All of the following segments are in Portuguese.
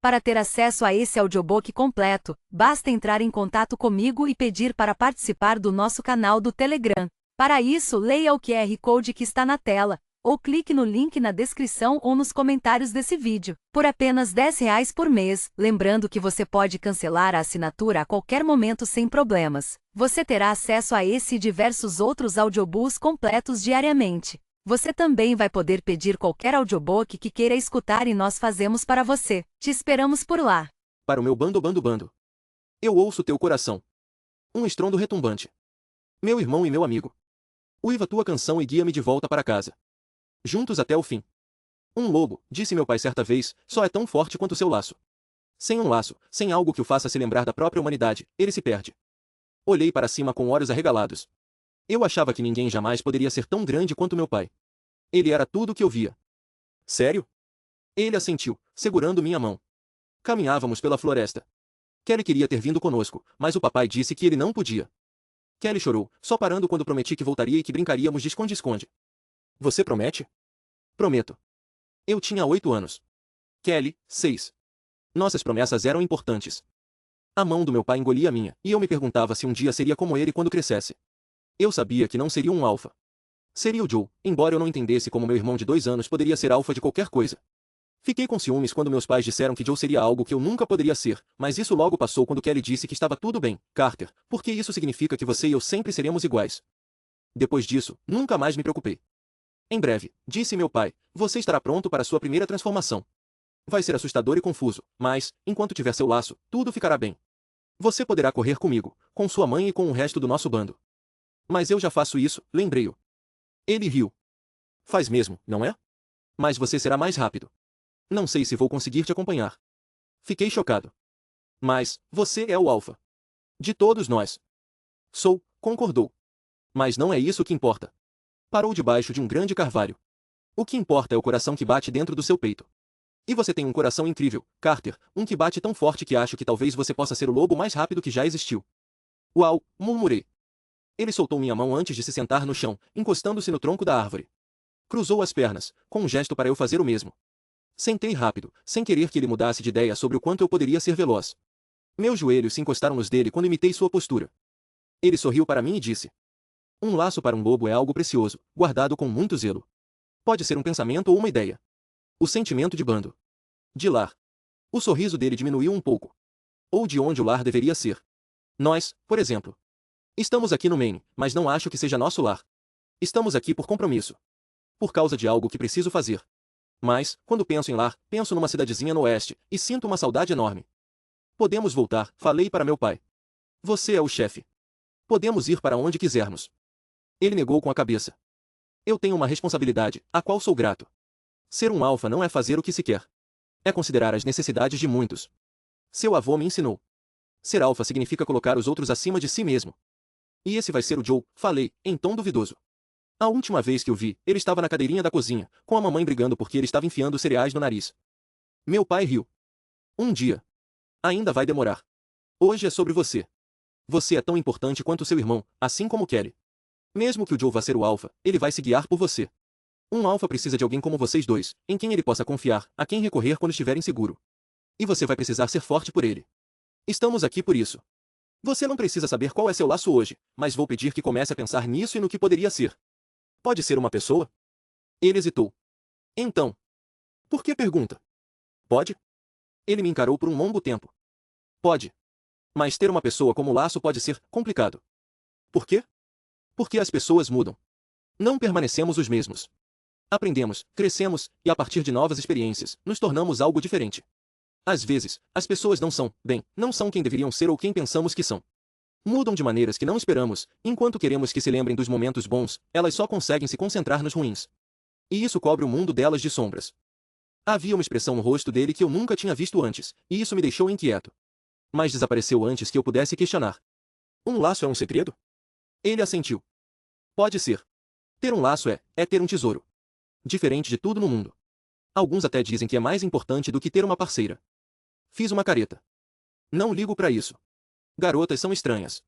Para ter acesso a esse audiobook completo, basta entrar em contato comigo e pedir para participar do nosso canal do Telegram. Para isso, leia o QR Code que está na tela, ou clique no link na descrição ou nos comentários desse vídeo. Por apenas R$ 10 por mês, lembrando que você pode cancelar a assinatura a qualquer momento sem problemas. Você terá acesso a esse e diversos outros audiobooks completos diariamente. Você também vai poder pedir qualquer audiobook que queira escutar e nós fazemos para você. Te esperamos por lá. Para o meu bando, bando, bando. Eu ouço teu coração. Um estrondo retumbante. Meu irmão e meu amigo. Uiva tua canção e guia-me de volta para casa. Juntos até o fim. Um lobo, disse meu pai certa vez, só é tão forte quanto seu laço. Sem um laço, sem algo que o faça se lembrar da própria humanidade, ele se perde. Olhei para cima com olhos arregalados. Eu achava que ninguém jamais poderia ser tão grande quanto meu pai. Ele era tudo o que eu via. Sério? Ele assentiu, segurando minha mão. Caminhávamos pela floresta. Kelly queria ter vindo conosco, mas o papai disse que ele não podia. Kelly chorou, só parando quando prometi que voltaria e que brincaríamos de esconde-esconde. Você promete? Prometo. Eu tinha 8 anos. Kelly, 6. Nossas promessas eram importantes. A mão do meu pai engolia a minha, e eu me perguntava se um dia seria como ele quando crescesse. Eu sabia que não seria um alfa. Seria o Joe, embora eu não entendesse como meu irmão de 2 anos poderia ser alfa de qualquer coisa. Fiquei com ciúmes quando meus pais disseram que Joe seria algo que eu nunca poderia ser, mas isso logo passou quando Kelly disse que estava tudo bem, Carter, porque isso significa que você e eu sempre seremos iguais. Depois disso, nunca mais me preocupei. Em breve, disse meu pai, você estará pronto para sua primeira transformação. Vai ser assustador e confuso, mas, enquanto tiver seu laço, tudo ficará bem. Você poderá correr comigo, com sua mãe e com o resto do nosso bando. Mas eu já faço isso, lembrei-o. Ele riu. Faz mesmo, não é? Mas você será mais rápido. Não sei se vou conseguir te acompanhar. Fiquei chocado. Mas, você é o alfa. De todos nós. Sou, concordou. Mas não é isso que importa. Parou debaixo de um grande carvalho. O que importa é o coração que bate dentro do seu peito. E você tem um coração incrível, Carter, um que bate tão forte que acho que talvez você possa ser o lobo mais rápido que já existiu. Uau, murmurei. Ele soltou minha mão antes de se sentar no chão, encostando-se no tronco da árvore. Cruzou as pernas, com um gesto para eu fazer o mesmo. Sentei rápido, sem querer que ele mudasse de ideia sobre o quanto eu poderia ser veloz. Meus joelhos se encostaram nos dele quando imitei sua postura. Ele sorriu para mim e disse: um laço para um lobo é algo precioso, guardado com muito zelo. Pode ser um pensamento ou uma ideia. O sentimento de bando. De lar. O sorriso dele diminuiu um pouco. Ou de onde o lar deveria ser. Nós, por exemplo. Estamos aqui no Maine, mas não acho que seja nosso lar. Estamos aqui por compromisso. Por causa de algo que preciso fazer. Mas, quando penso em lar, penso numa cidadezinha no oeste, e sinto uma saudade enorme. Podemos voltar, falei para meu pai. Você é o chefe. Podemos ir para onde quisermos. Ele negou com a cabeça. Eu tenho uma responsabilidade, a qual sou grato. Ser um alfa não é fazer o que se quer. É considerar as necessidades de muitos. Seu avô me ensinou. Ser alfa significa colocar os outros acima de si mesmo. E esse vai ser o Joe, falei, em tom duvidoso. A última vez que o vi, ele estava na cadeirinha da cozinha, com a mamãe brigando porque ele estava enfiando cereais no nariz. Meu pai riu. Um dia. Ainda vai demorar. Hoje é sobre você. Você é tão importante quanto seu irmão, assim como Kelly. Mesmo que o Joe vá ser o alfa, ele vai se guiar por você. Um alfa precisa de alguém como vocês dois, em quem ele possa confiar, a quem recorrer quando estiver inseguro. E você vai precisar ser forte por ele. Estamos aqui por isso. Você não precisa saber qual é seu laço hoje, mas vou pedir que comece a pensar nisso e no que poderia ser. Pode ser uma pessoa? Ele hesitou. Então. Por que pergunta? Pode? Ele me encarou por um longo tempo. Pode. Mas ter uma pessoa como laço pode ser complicado. Por quê? Porque as pessoas mudam. Não permanecemos os mesmos. Aprendemos, crescemos, e a partir de novas experiências, nos tornamos algo diferente. Às vezes, as pessoas não são, bem, não são quem deveriam ser ou quem pensamos que são. Mudam de maneiras que não esperamos, enquanto queremos que se lembrem dos momentos bons, elas só conseguem se concentrar nos ruins. E isso cobre o mundo delas de sombras. Havia uma expressão no rosto dele que eu nunca tinha visto antes, e isso me deixou inquieto. Mas desapareceu antes que eu pudesse questionar. Um laço é um segredo? Ele assentiu. Pode ser. Ter um laço é ter um tesouro. Diferente de tudo no mundo. Alguns até dizem que é mais importante do que ter uma parceira. Fiz uma careta. Não ligo pra isso. Garotas são estranhas.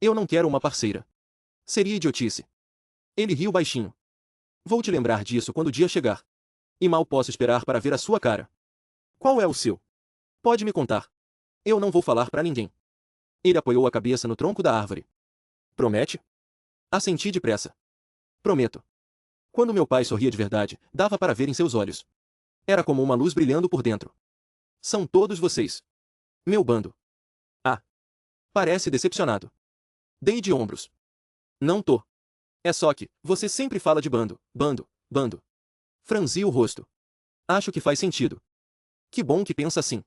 Eu não quero uma parceira. Seria idiotice. Ele riu baixinho. Vou te lembrar disso quando o dia chegar. E mal posso esperar para ver a sua cara. Qual é o seu? Pode me contar. Eu não vou falar pra ninguém. Ele apoiou a cabeça no tronco da árvore. Promete? Assenti depressa. Prometo. Quando meu pai sorria de verdade, dava para ver em seus olhos. Era como uma luz brilhando por dentro. São todos vocês. Meu bando. Ah. Parece decepcionado. Dei de ombros. Não tô. É só que, você sempre fala de bando, bando, bando. Franzi o rosto. Acho que faz sentido. Que bom que pensa assim.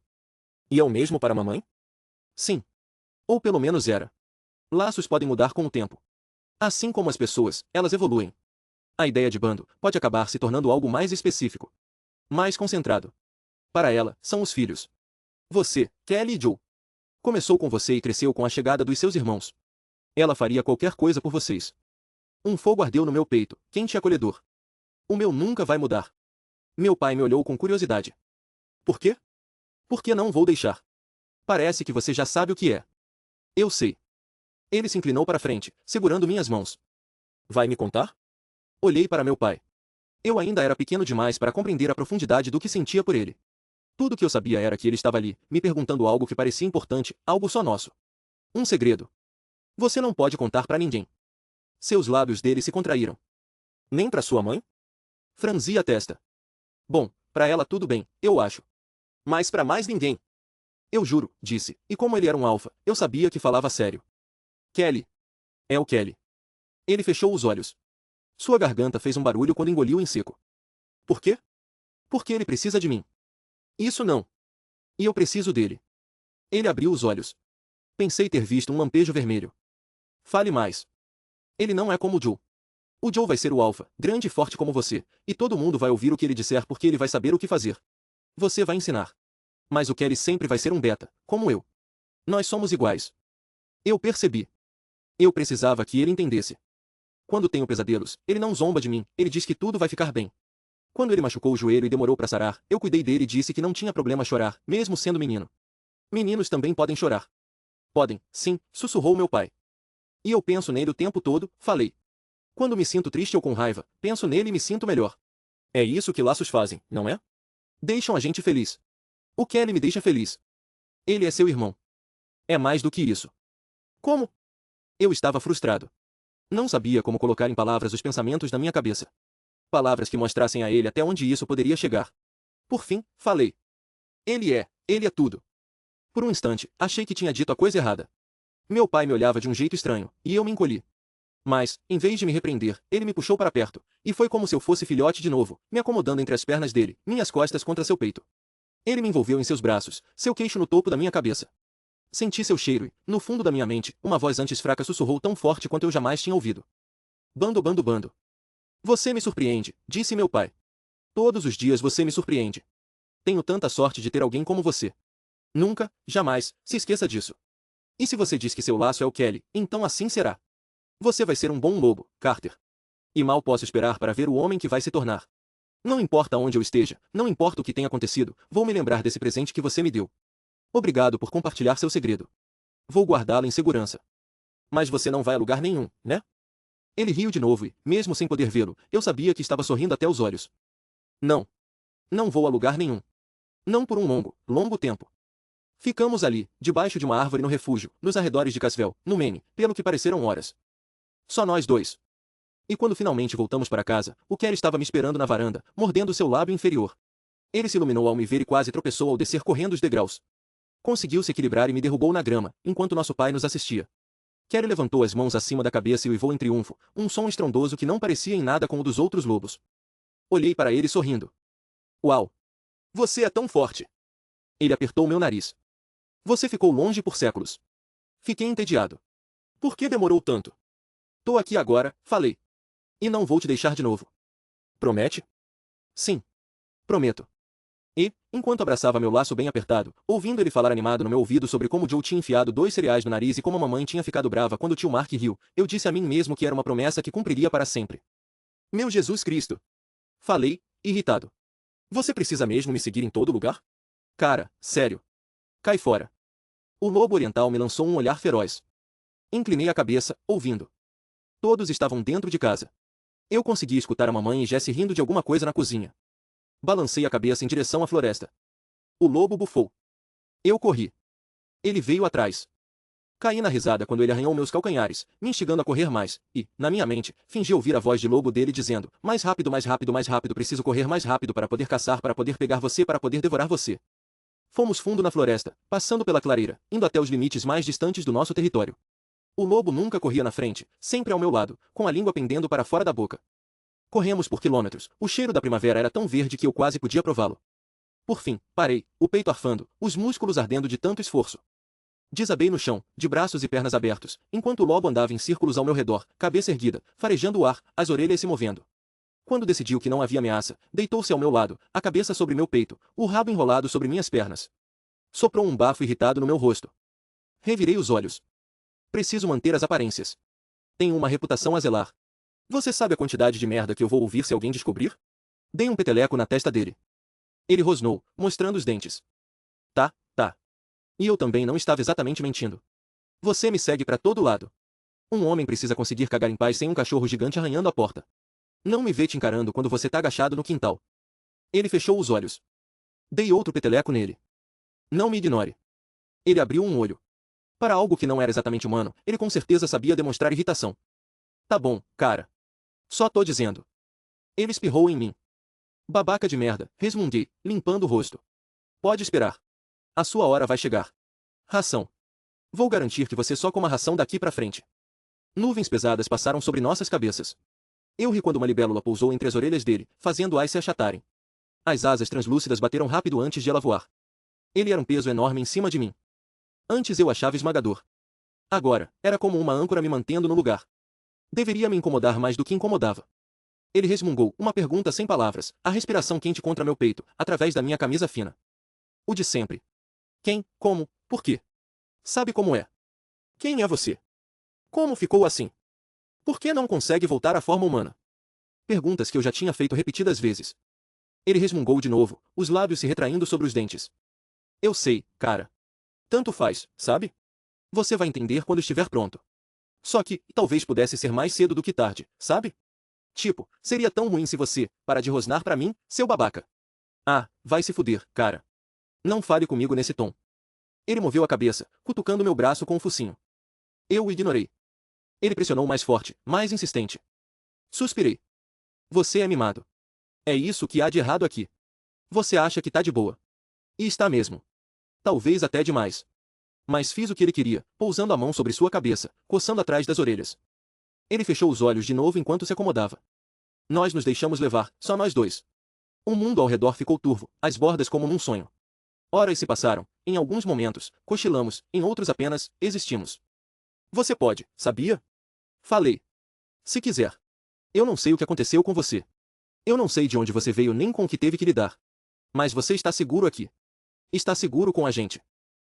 E é o mesmo para a mamãe? Sim. Ou pelo menos era. Laços podem mudar com o tempo. Assim como as pessoas, elas evoluem. A ideia de bando pode acabar se tornando algo mais específico. Mais concentrado. Para ela, são os filhos. Você, Kelly e Joe. Começou com você e cresceu com a chegada dos seus irmãos. Ela faria qualquer coisa por vocês. Um fogo ardeu no meu peito, quente e acolhedor. O meu nunca vai mudar. Meu pai me olhou com curiosidade. Por quê? Porque não vou deixar. Parece que você já sabe o que é. Eu sei. Ele se inclinou para frente, segurando minhas mãos. Vai me contar? Olhei para meu pai. Eu ainda era pequeno demais para compreender a profundidade do que sentia por ele. Tudo que eu sabia era que ele estava ali, me perguntando algo que parecia importante, algo só nosso. Um segredo. Você não pode contar para ninguém. Seus lábios dele se contraíram. Nem para sua mãe? Franzi a testa. Bom, para ela tudo bem, eu acho. Mas para mais ninguém. Eu juro, disse, e como ele era um alfa, eu sabia que falava sério. Kelly. É o Kelly. Ele fechou os olhos. Sua garganta fez um barulho quando engoliu em seco. Por quê? Porque ele precisa de mim. Isso não. E eu preciso dele. Ele abriu os olhos. Pensei ter visto um lampejo vermelho. Fale mais. Ele não é como o Joe. O Joe vai ser o alfa, grande e forte como você, e todo mundo vai ouvir o que ele disser porque ele vai saber o que fazer. Você vai ensinar. Mas o Kelly sempre vai ser um beta, como eu. Nós somos iguais. Eu percebi. Eu precisava que ele entendesse. Quando tenho pesadelos, ele não zomba de mim, ele diz que tudo vai ficar bem. Quando ele machucou o joelho e demorou para sarar, eu cuidei dele e disse que não tinha problema chorar, mesmo sendo menino. Meninos também podem chorar. Podem, sim, sussurrou meu pai. E eu penso nele o tempo todo, falei. Quando me sinto triste ou com raiva, penso nele e me sinto melhor. É isso que laços fazem, não é? Deixam a gente feliz. O Kelly me deixa feliz. Ele é seu irmão. É mais do que isso. Como? Eu estava frustrado. Não sabia como colocar em palavras os pensamentos da minha cabeça. Palavras que mostrassem a ele até onde isso poderia chegar. Por fim, falei. Ele é tudo. Por um instante, achei que tinha dito a coisa errada. Meu pai me olhava de um jeito estranho, e eu me encolhi. Mas, em vez de me repreender, ele me puxou para perto, e foi como se eu fosse filhote de novo, me acomodando entre as pernas dele, minhas costas contra seu peito. Ele me envolveu em seus braços, seu queixo no topo da minha cabeça. Senti seu cheiro e, no fundo da minha mente, uma voz antes fraca sussurrou tão forte quanto eu jamais tinha ouvido. Bando, bando, bando. Você me surpreende, disse meu pai. Todos os dias você me surpreende. Tenho tanta sorte de ter alguém como você. Nunca, jamais, se esqueça disso. E se você diz que seu laço é o Kelly, então assim será. Você vai ser um bom lobo, Carter. E mal posso esperar para ver o homem que vai se tornar. Não importa onde eu esteja, não importa o que tenha acontecido, vou me lembrar desse presente que você me deu. Obrigado por compartilhar seu segredo. Vou guardá-lo em segurança. Mas você não vai a lugar nenhum, né? Ele riu de novo e, mesmo sem poder vê-lo, eu sabia que estava sorrindo até os olhos. Não. Não vou a lugar nenhum. Não por um longo, longo tempo. Ficamos ali, debaixo de uma árvore no refúgio, nos arredores de Caswell, no Maine, pelo que pareceram horas. Só nós dois. E quando finalmente voltamos para casa, o Kelly estava me esperando na varanda, mordendo seu lábio inferior. Ele se iluminou ao me ver e quase tropeçou ao descer correndo os degraus. Conseguiu se equilibrar e me derrubou na grama, enquanto nosso pai nos assistia. Kelly levantou as mãos acima da cabeça e uivou em triunfo, um som estrondoso que não parecia em nada com o dos outros lobos. Olhei para ele sorrindo. Uau! Você é tão forte! Ele apertou meu nariz. Você ficou longe por séculos. Fiquei entediado. Por que demorou tanto? Tô aqui agora, falei. E não vou te deixar de novo. Promete? Sim. Prometo. E, enquanto abraçava meu laço bem apertado, ouvindo ele falar animado no meu ouvido sobre como Joe tinha enfiado 2 cereais no nariz e como a mamãe tinha ficado brava quando o tio Mark riu, eu disse a mim mesmo que era uma promessa que cumpriria para sempre. Meu Jesus Cristo! Falei, irritado. Você precisa mesmo me seguir em todo lugar? Cara, sério. Cai fora. O lobo oriental me lançou um olhar feroz. Inclinei a cabeça, ouvindo. Todos estavam dentro de casa. Eu consegui escutar a mamãe e Jesse rindo de alguma coisa na cozinha. Balancei a cabeça em direção à floresta. O lobo bufou. Eu corri. Ele veio atrás. Caí na risada quando ele arranhou meus calcanhares, me instigando a correr mais, e, na minha mente, fingi ouvir a voz de lobo dele dizendo: mais rápido, mais rápido, mais rápido, preciso correr mais rápido para poder caçar, para poder pegar você, para poder devorar você. Fomos fundo na floresta, passando pela clareira, indo até os limites mais distantes do nosso território. O lobo nunca corria na frente, sempre ao meu lado, com a língua pendendo para fora da boca. Corremos por quilômetros, o cheiro da primavera era tão verde que eu quase podia prová-lo. Por fim, parei, o peito arfando, os músculos ardendo de tanto esforço. Desabei no chão, de braços e pernas abertos, enquanto o lobo andava em círculos ao meu redor, cabeça erguida, farejando o ar, as orelhas se movendo. Quando decidiu que não havia ameaça, deitou-se ao meu lado, a cabeça sobre meu peito, o rabo enrolado sobre minhas pernas. Soprou um bafo irritado no meu rosto. Revirei os olhos. Preciso manter as aparências. Tenho uma reputação a zelar. Você sabe a quantidade de merda que eu vou ouvir se alguém descobrir? Dei um peteleco na testa dele. Ele rosnou, mostrando os dentes. Tá, tá. E eu também não estava exatamente mentindo. Você me segue para todo lado. Um homem precisa conseguir cagar em paz sem um cachorro gigante arranhando a porta. Não me vê te encarando quando você tá agachado no quintal. Ele fechou os olhos. Dei outro peteleco nele. Não me ignore. Ele abriu um olho. Para algo que não era exatamente humano, ele com certeza sabia demonstrar irritação. Tá bom, cara. Só tô dizendo. Ele espirrou em mim. Babaca de merda, resmunguei, limpando o rosto. Pode esperar. A sua hora vai chegar. Ração. Vou garantir que você só coma ração daqui pra frente. Nuvens pesadas passaram sobre nossas cabeças. Eu ri quando uma libélula pousou entre as orelhas dele, fazendo-as se achatarem. As asas translúcidas bateram rápido antes de ela voar. Ele era um peso enorme em cima de mim. Antes eu achava esmagador. Agora, era como uma âncora me mantendo no lugar. Deveria me incomodar mais do que incomodava. Ele resmungou, uma pergunta sem palavras, a respiração quente contra meu peito, através da minha camisa fina. O de sempre. Quem, como, por quê? Sabe como é? Quem é você? Como ficou assim? Por que não consegue voltar à forma humana? Perguntas que eu já tinha feito repetidas vezes. Ele resmungou de novo, os lábios se retraindo sobre os dentes. Eu sei, cara. Tanto faz, sabe? Você vai entender quando estiver pronto. Só que, talvez pudesse ser mais cedo do que tarde, sabe? Tipo, seria tão ruim se você, para de rosnar pra mim, seu babaca. Ah, vai se fuder, cara. Não fale comigo nesse tom. Ele moveu a cabeça, cutucando meu braço com o focinho. Eu o ignorei. Ele pressionou mais forte, mais insistente. Suspirei. Você é mimado. É isso que há de errado aqui. Você acha que tá de boa. E está mesmo. Talvez até demais. Mas fiz o que ele queria, pousando a mão sobre sua cabeça, coçando atrás das orelhas. Ele fechou os olhos de novo enquanto se acomodava. Nós nos deixamos levar, só nós dois. O mundo ao redor ficou turvo, as bordas como num sonho. Horas se passaram, em alguns momentos, cochilamos, em outros apenas, existimos. Você pode, sabia? Falei. Se quiser. Eu não sei o que aconteceu com você. Eu não sei de onde você veio nem com o que teve que lidar. Mas você está seguro aqui. Está seguro com a gente.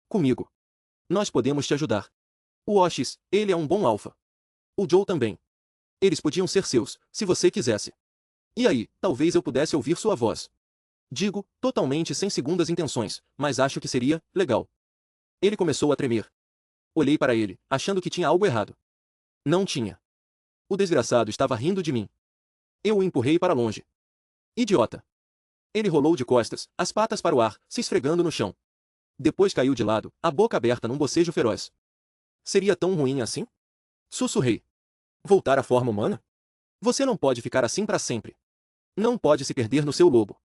Comigo. Nós podemos te ajudar. O Oshis, ele é um bom alfa. O Joe também. Eles podiam ser seus, se você quisesse. E aí, talvez eu pudesse ouvir sua voz. Digo, totalmente sem segundas intenções, mas acho que seria legal. Ele começou a tremer. Olhei para ele, achando que tinha algo errado. Não tinha. O desgraçado estava rindo de mim. Eu o empurrei para longe. Idiota. Ele rolou de costas, as patas para o ar, se esfregando no chão. Depois caiu de lado, a boca aberta num bocejo feroz. Seria tão ruim assim? Sussurrei. Voltar à forma humana? Você não pode ficar assim para sempre. Não pode se perder no seu lobo.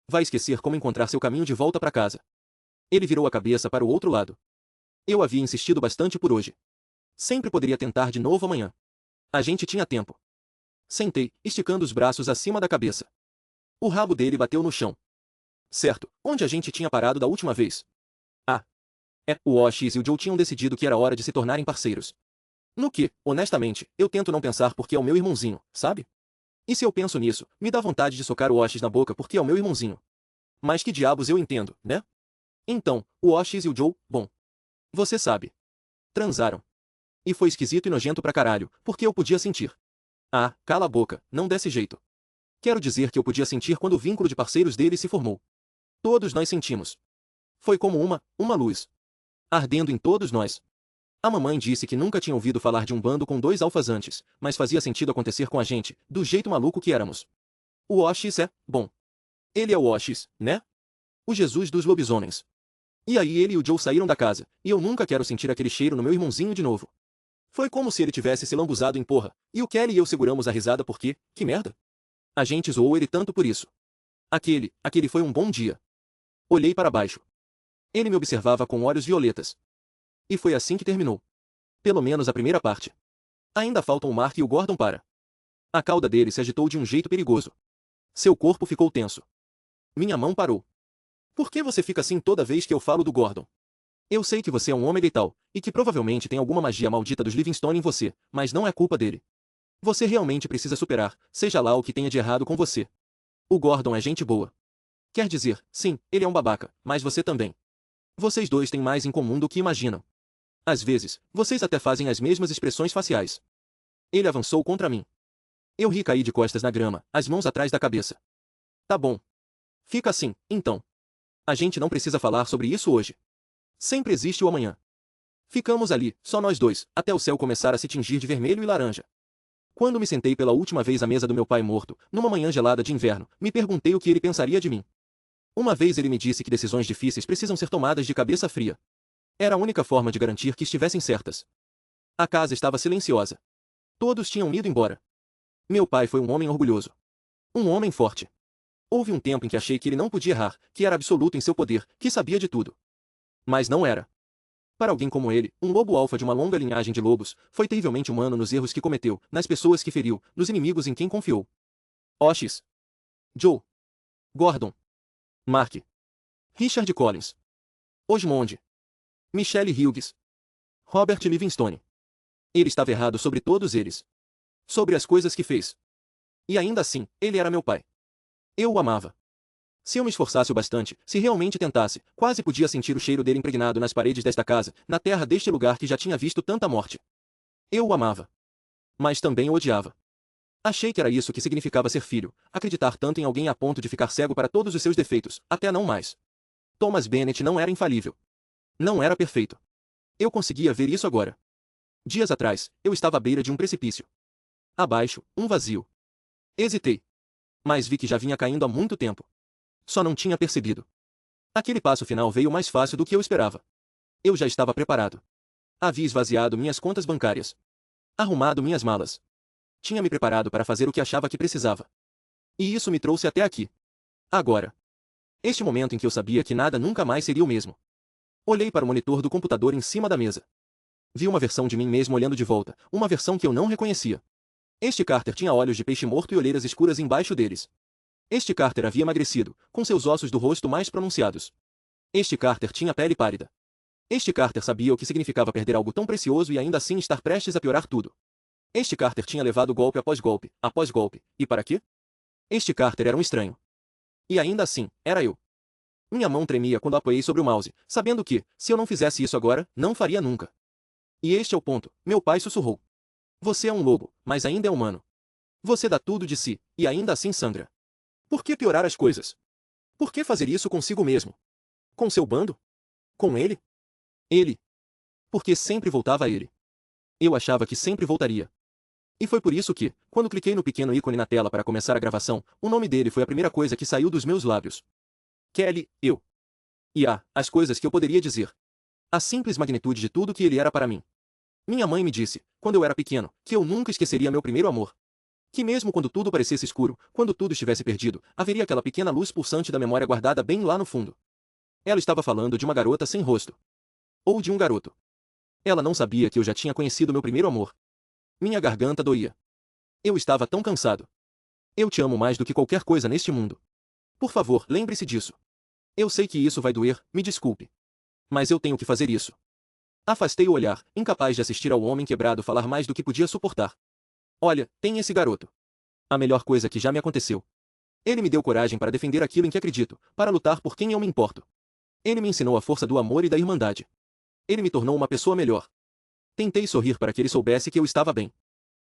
Vai esquecer como encontrar seu caminho de volta para casa. Ele virou a cabeça para o outro lado. Eu havia insistido bastante por hoje. Sempre poderia tentar de novo amanhã. A gente tinha tempo. Sentei, esticando os braços acima da cabeça. O rabo dele bateu no chão. Certo, onde a gente tinha parado da última vez? Ah. O Oshis e o Joe tinham decidido que era hora de se tornarem parceiros. No que, honestamente, eu tento não pensar porque é o meu irmãozinho, sabe? E se eu penso nisso, me dá vontade de socar o Oshis na boca porque é o meu irmãozinho. Mas que diabos eu entendo, né? Então, o Oshis e o Joe, bom. Você sabe. Transaram. E foi esquisito e nojento pra caralho, porque eu podia sentir. Ah, cala a boca, não desse jeito. Quero dizer que eu podia sentir quando o vínculo de parceiros deles se formou. Todos nós sentimos. Foi como uma luz. Ardendo em todos nós. A mamãe disse que nunca tinha ouvido falar de um bando com 2 alfas antes, mas fazia sentido acontecer com a gente, do jeito maluco que éramos. O Oshis é, bom. Ele é o Oshis, né? O Jesus dos lobisomens. E aí ele e o Joe saíram da casa, e eu nunca quero sentir aquele cheiro no meu irmãozinho de novo. Foi como se ele tivesse se lambuzado em porra, e o Kelly e eu seguramos a risada porque, que merda? A gente zoou ele tanto por isso. Aquele foi um bom dia. Olhei para baixo. Ele me observava com olhos violetas. E foi assim que terminou. Pelo menos a primeira parte. Ainda faltam o Mark e o Gordon para. A cauda dele se agitou de um jeito perigoso. Seu corpo ficou tenso. Minha mão parou. Por que você fica assim toda vez que eu falo do Gordon? Eu sei que você é um homem letal, e que provavelmente tem alguma magia maldita dos Livingstone em você, mas não é culpa dele. Você realmente precisa superar, seja lá o que tenha de errado com você. O Gordon é gente boa. Quer dizer, sim, ele é um babaca, mas você também. Vocês dois têm mais em comum do que imaginam. Às vezes, vocês até fazem as mesmas expressões faciais. Ele avançou contra mim. Eu ri e caí de costas na grama, as mãos atrás da cabeça. Tá bom. Fica assim, então. A gente não precisa falar sobre isso hoje. Sempre existe o amanhã. Ficamos ali, só nós dois, até o céu começar a se tingir de vermelho e laranja. Quando me sentei pela última vez à mesa do meu pai morto, numa manhã gelada de inverno, me perguntei o que ele pensaria de mim. Uma vez ele me disse que decisões difíceis precisam ser tomadas de cabeça fria. Era a única forma de garantir que estivessem certas. A casa estava silenciosa. Todos tinham ido embora. Meu pai foi um homem orgulhoso. Um homem forte. Houve um tempo em que achei que ele não podia errar, que era absoluto em seu poder, que sabia de tudo. Mas não era. Para alguém como ele, um lobo alfa de uma longa linhagem de lobos, foi terrivelmente humano nos erros que cometeu, nas pessoas que feriu, nos inimigos em quem confiou. Oshis. Joe. Gordon. Mark. Richard Collins. Osmond. Michelle Hughes. Robert Livingstone. Ele estava errado sobre todos eles. Sobre as coisas que fez. E ainda assim, ele era meu pai. Eu o amava. Se eu me esforçasse o bastante, se realmente tentasse, quase podia sentir o cheiro dele impregnado nas paredes desta casa, na terra deste lugar que já tinha visto tanta morte. Eu o amava. Mas também o odiava. Achei que era isso que significava ser filho, acreditar tanto em alguém a ponto de ficar cego para todos os seus defeitos, até não mais. Thomas Bennet não era infalível. Não era perfeito. Eu conseguia ver isso agora. Dias atrás, eu estava à beira de um precipício. Abaixo, um vazio. Hesitei. Mas vi que já vinha caindo há muito tempo. Só não tinha percebido. Aquele passo final veio mais fácil do que eu esperava. Eu já estava preparado. Havia esvaziado minhas contas bancárias. Arrumado minhas malas. Tinha me preparado para fazer o que achava que precisava. E isso me trouxe até aqui. Agora. Este momento em que eu sabia que nada nunca mais seria o mesmo. Olhei para o monitor do computador em cima da mesa. Vi uma versão de mim mesmo olhando de volta, uma versão que eu não reconhecia. Este Carter tinha olhos de peixe morto e olheiras escuras embaixo deles. Este Carter havia emagrecido, com seus ossos do rosto mais pronunciados. Este Carter tinha pele pálida. Este Carter sabia o que significava perder algo tão precioso e ainda assim estar prestes a piorar tudo. Este Carter tinha levado golpe após golpe, e para quê? Este Carter era um estranho. E ainda assim, era eu. Minha mão tremia quando apoiei sobre o mouse, sabendo que, se eu não fizesse isso agora, não faria nunca. E este é o ponto, meu pai sussurrou. Você é um lobo, mas ainda é humano. Você dá tudo de si, e ainda assim sangra. Por que piorar as coisas? Por que fazer isso consigo mesmo? Com seu bando? Com ele? Ele. Porque sempre voltava a ele. Eu achava que sempre voltaria. E foi por isso que, quando cliquei no pequeno ícone na tela para começar a gravação, o nome dele foi a primeira coisa que saiu dos meus lábios. Kelly, eu. E as coisas que eu poderia dizer. A simples magnitude de tudo que ele era para mim. Minha mãe me disse, quando eu era pequeno, que eu nunca esqueceria meu primeiro amor. Que mesmo quando tudo parecesse escuro, quando tudo estivesse perdido, haveria aquela pequena luz pulsante da memória guardada bem lá no fundo. Ela estava falando de uma garota sem rosto. Ou de um garoto. Ela não sabia que eu já tinha conhecido meu primeiro amor. Minha garganta doía. Eu estava tão cansado. Eu te amo mais do que qualquer coisa neste mundo. Por favor, lembre-se disso. Eu sei que isso vai doer, me desculpe. Mas eu tenho que fazer isso. Afastei o olhar, incapaz de assistir ao homem quebrado falar mais do que podia suportar. Olha, tem esse garoto. A melhor coisa que já me aconteceu. Ele me deu coragem para defender aquilo em que acredito, para lutar por quem eu me importo. Ele me ensinou a força do amor e da irmandade. Ele me tornou uma pessoa melhor. Tentei sorrir para que ele soubesse que eu estava bem.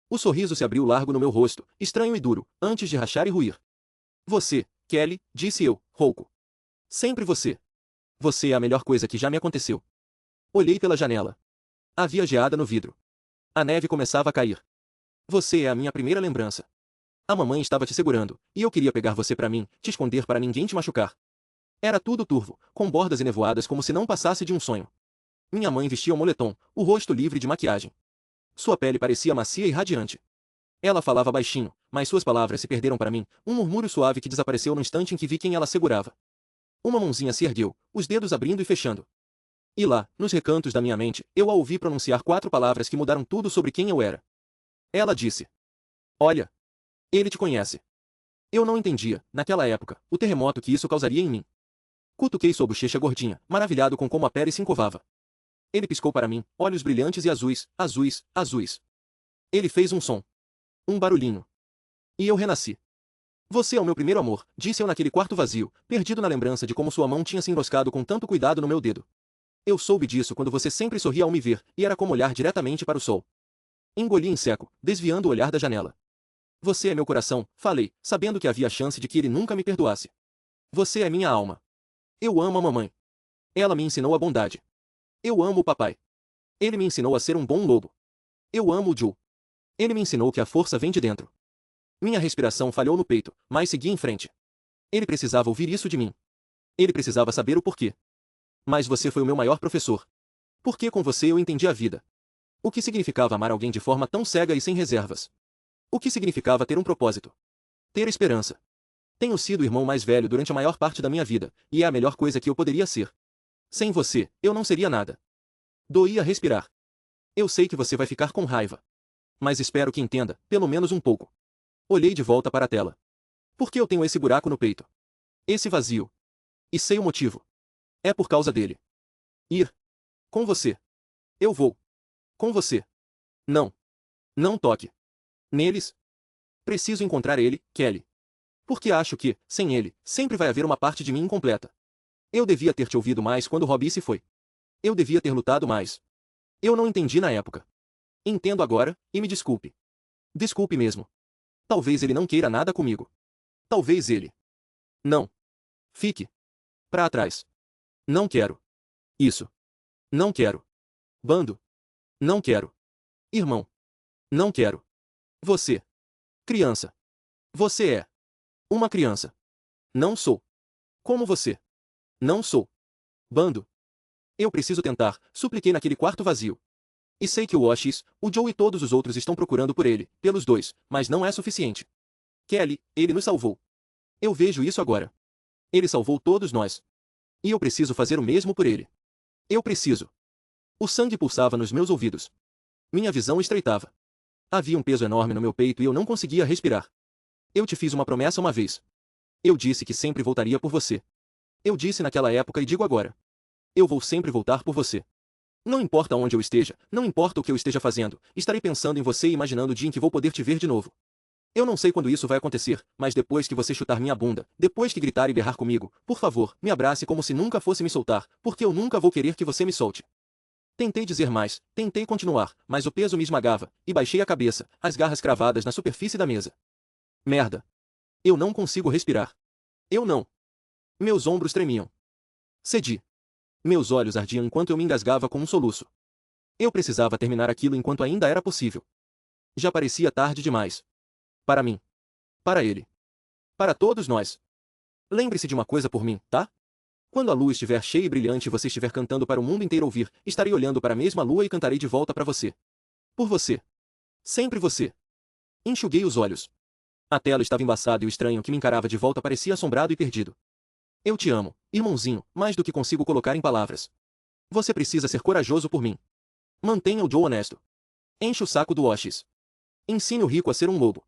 O sorriso se abriu largo no meu rosto, estranho e duro, antes de rachar e ruir. Você, Kelly, disse eu, rouco. Sempre você. Você é a melhor coisa que já me aconteceu. Olhei pela janela. Havia geada no vidro. A neve começava a cair. Você é a minha primeira lembrança. A mamãe estava te segurando, e eu queria pegar você para mim, te esconder para ninguém te machucar. Era tudo turvo, com bordas enevoadas como se não passasse de um sonho. Minha mãe vestia um moletom, o rosto livre de maquiagem. Sua pele parecia macia e radiante. Ela falava baixinho, mas suas palavras se perderam para mim, um murmúrio suave que desapareceu no instante em que vi quem ela segurava. Uma mãozinha se ergueu, os dedos abrindo e fechando. E lá, nos recantos da minha mente, eu a ouvi pronunciar 4 palavras que mudaram tudo sobre quem eu era. Ela disse: "Olha, ele te conhece." Eu não entendia, naquela época, o terremoto que isso causaria em mim. Cutuquei sua bochecha gordinha, maravilhado com como a pele se encovava. Ele piscou para mim, olhos brilhantes e azuis, azuis, azuis. Ele fez um som. Um barulhinho. E eu renasci. "Você é o meu primeiro amor", disse eu naquele quarto vazio, perdido na lembrança de como sua mão tinha se enroscado com tanto cuidado no meu dedo. Eu soube disso quando você sempre sorria ao me ver, e era como olhar diretamente para o sol. Engoli em seco, desviando o olhar da janela. "Você é meu coração", falei, sabendo que havia chance de que ele nunca me perdoasse. "Você é minha alma. Eu amo a mamãe. Ela me ensinou a bondade. Eu amo o papai. Ele me ensinou a ser um bom lobo. Eu amo o Joe. Ele me ensinou que a força vem de dentro." Minha respiração falhou no peito, mas segui em frente. Ele precisava ouvir isso de mim. Ele precisava saber o porquê. "Mas você foi o meu maior professor. Porque com você eu entendi a vida. O que significava amar alguém de forma tão cega e sem reservas. O que significava ter um propósito. Ter esperança. Tenho sido o irmão mais velho durante a maior parte da minha vida, e é a melhor coisa que eu poderia ser. Sem você, eu não seria nada." Doía respirar. "Eu sei que você vai ficar com raiva. Mas espero que entenda, pelo menos um pouco." Olhei de volta para a tela. "Por que eu tenho esse buraco no peito? Esse vazio. E sei o motivo. É por causa dele. Ir. Com você. Eu vou. Com você. Não. Não toque. Neles. Preciso encontrar ele, Kelly. Porque acho que, sem ele, sempre vai haver uma parte de mim incompleta. Eu devia ter te ouvido mais quando Robbie se foi. Eu devia ter lutado mais. Eu não entendi na época. Entendo agora, e me desculpe. Desculpe mesmo. Talvez ele não queira nada comigo. Talvez ele. Não. Fique. Pra trás. Não quero. Isso. Não quero. Bando. Não quero. Irmão. Não quero. Você. Criança. Você é. Uma criança. Não sou. Como você. Não sou. Bando. Eu preciso tentar", supliquei naquele quarto vazio. "E sei que o Oshis, o Joe e todos os outros estão procurando por ele, pelos dois, mas não é suficiente. Kelly, ele nos salvou. Eu vejo isso agora. Ele salvou todos nós. E eu preciso fazer o mesmo por ele. Eu preciso." O sangue pulsava nos meus ouvidos. Minha visão estreitava. Havia um peso enorme no meu peito e eu não conseguia respirar. "Eu te fiz uma promessa uma vez. Eu disse que sempre voltaria por você. Eu disse naquela época e digo agora. Eu vou sempre voltar por você. Não importa onde eu esteja, não importa o que eu esteja fazendo, estarei pensando em você e imaginando o dia em que vou poder te ver de novo. Eu não sei quando isso vai acontecer, mas depois que você chutar minha bunda, depois que gritar e berrar comigo, por favor, me abrace como se nunca fosse me soltar, porque eu nunca vou querer que você me solte." Tentei dizer mais, tentei continuar, mas o peso me esmagava, e baixei a cabeça, as garras cravadas na superfície da mesa. Merda. Eu não consigo respirar. Eu não. Meus ombros tremiam. Cedi. Meus olhos ardiam enquanto eu me engasgava com um soluço. Eu precisava terminar aquilo enquanto ainda era possível. Já parecia tarde demais. Para mim. Para ele. Para todos nós. Lembre-se de uma coisa por mim, tá? Quando a lua estiver cheia e brilhante e você estiver cantando para o mundo inteiro ouvir, estarei olhando para a mesma lua e cantarei de volta para você. Por você. Sempre você. Enxuguei os olhos. A tela estava embaçada e o estranho que me encarava de volta parecia assombrado e perdido. "Eu te amo, irmãozinho, mais do que consigo colocar em palavras. Você precisa ser corajoso por mim. Mantenha o Joe honesto. Enche o saco do Oshis. Ensine o rico a ser um lobo.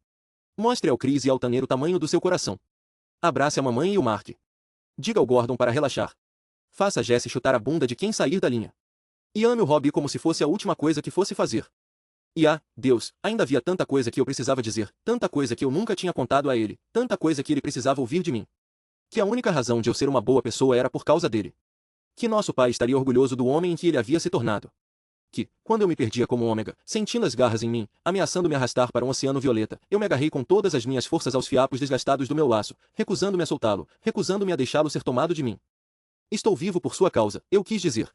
Mostre ao Chris e ao Tanner o tamanho do seu coração. Abrace a mamãe e o Mark. Diga ao Gordon para relaxar. Faça a Jessie chutar a bunda de quem sair da linha. E ame o Robbie como se fosse a última coisa que fosse fazer. E Deus, ainda havia tanta coisa que eu precisava dizer, tanta coisa que eu nunca tinha contado a ele, tanta coisa que ele precisava ouvir de mim. Que a única razão de eu ser uma boa pessoa era por causa dele. Que nosso pai estaria orgulhoso do homem em que ele havia se tornado. Que, quando eu me perdia como ômega, sentindo as garras em mim, ameaçando me arrastar para um oceano violeta, eu me agarrei com todas as minhas forças aos fiapos desgastados do meu laço, recusando-me a soltá-lo, recusando-me a deixá-lo ser tomado de mim. Estou vivo por sua causa, eu quis dizer.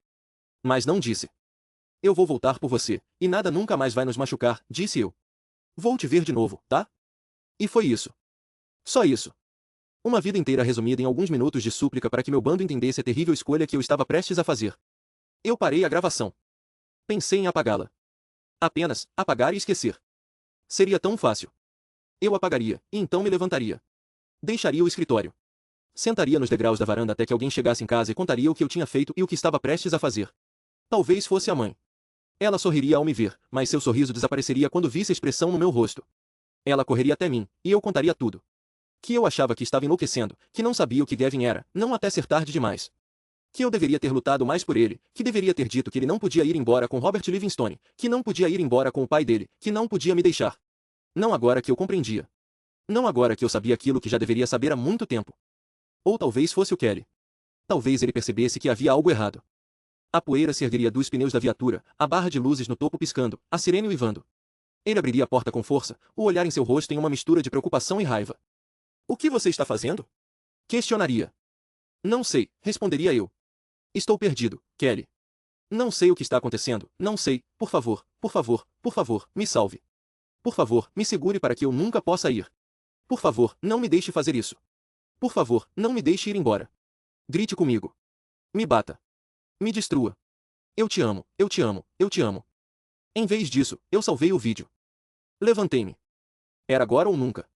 Mas não disse. Eu vou voltar por você, e nada nunca mais vai nos machucar, disse eu. Vou te ver de novo, tá? E foi isso. Só isso. Uma vida inteira resumida em alguns minutos de súplica para que meu bando entendesse a terrível escolha que eu estava prestes a fazer. Eu parei a gravação. Pensei em apagá-la. Apenas, apagar e esquecer. Seria tão fácil. Eu apagaria, e então me levantaria. Deixaria o escritório. Sentaria nos degraus da varanda até que alguém chegasse em casa e contaria o que eu tinha feito e o que estava prestes a fazer. Talvez fosse a mãe. Ela sorriria ao me ver, mas seu sorriso desapareceria quando visse a expressão no meu rosto. Ela correria até mim, e eu contaria tudo. Que eu achava que estava enlouquecendo, que não sabia o que Gavin era, não até ser tarde demais. Que eu deveria ter lutado mais por ele, que deveria ter dito que ele não podia ir embora com Robert Livingstone, que não podia ir embora com o pai dele, que não podia me deixar. Não agora que eu compreendia. Não agora que eu sabia aquilo que já deveria saber há muito tempo. Ou talvez fosse o Kelly. Talvez ele percebesse que havia algo errado. A poeira se ergueria dos pneus da viatura, a barra de luzes no topo piscando, a sirene uivando. Ele abriria a porta com força, o olhar em seu rosto em uma mistura de preocupação e raiva. "O que você está fazendo?" questionaria. "Não sei", responderia eu. "Estou perdido, Kelly. Não sei o que está acontecendo, não sei, por favor, por favor, por favor, me salve. Por favor, me segure para que eu nunca possa ir. Por favor, não me deixe fazer isso. Por favor, não me deixe ir embora. Grite comigo. Me bata. Me destrua. Eu te amo, eu te amo, eu te amo." Em vez disso, eu salvei o vídeo. Levantei-me. Era agora ou nunca.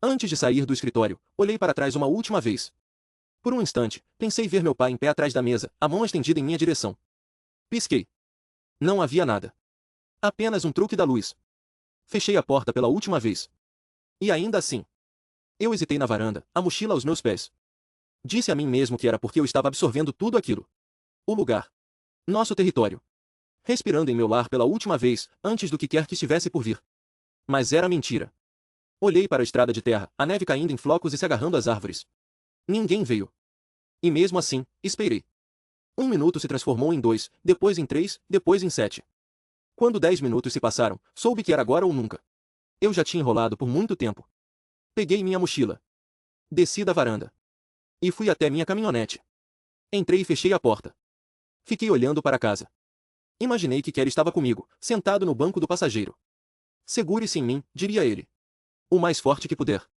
Antes de sair do escritório, olhei para trás uma última vez. Por um instante, pensei ver meu pai em pé atrás da mesa, a mão estendida em minha direção. Pisquei. Não havia nada. Apenas um truque da luz. Fechei a porta pela última vez. E ainda assim. Eu hesitei na varanda, a mochila aos meus pés. Disse a mim mesmo que era porque eu estava absorvendo tudo aquilo. O lugar. Nosso território. Respirando em meu lar pela última vez, antes do que quer que estivesse por vir. Mas era mentira. Olhei para a estrada de terra, a neve caindo em flocos e se agarrando às árvores. Ninguém veio. E mesmo assim, esperei. 1 minuto se transformou em 2, depois em 3, depois em 7. Quando 10 minutos se passaram, soube que era agora ou nunca. Eu já tinha enrolado por muito tempo. Peguei minha mochila. Desci da varanda. E fui até minha caminhonete. Entrei e fechei a porta. Fiquei olhando para casa. Imaginei que Kelly estava comigo, sentado no banco do passageiro. "Segure-se em mim", diria ele. "O mais forte que puder.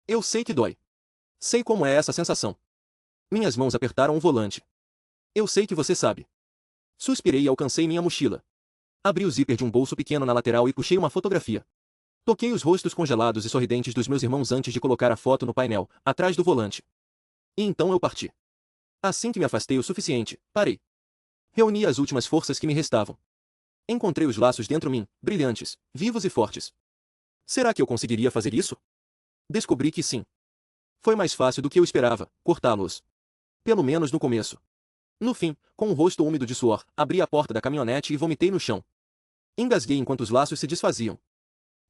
Eu sei que dói. Sei como é essa sensação." Minhas mãos apertaram o volante. "Eu sei que você sabe." Suspirei e alcancei minha mochila. Abri o zíper de um bolso pequeno na lateral e puxei uma fotografia. Toquei os rostos congelados e sorridentes dos meus irmãos antes de colocar a foto no painel, atrás do volante. E então eu parti. Assim que me afastei o suficiente, parei. Reuni as últimas forças que me restavam. Encontrei os laços dentro de mim, brilhantes, vivos e fortes. Será que eu conseguiria fazer isso? Descobri que sim. Foi mais fácil do que eu esperava, cortá-los. Pelo menos no começo. No fim, com o rosto úmido de suor, abri a porta da caminhonete e vomitei no chão. Engasguei enquanto os laços se desfaziam.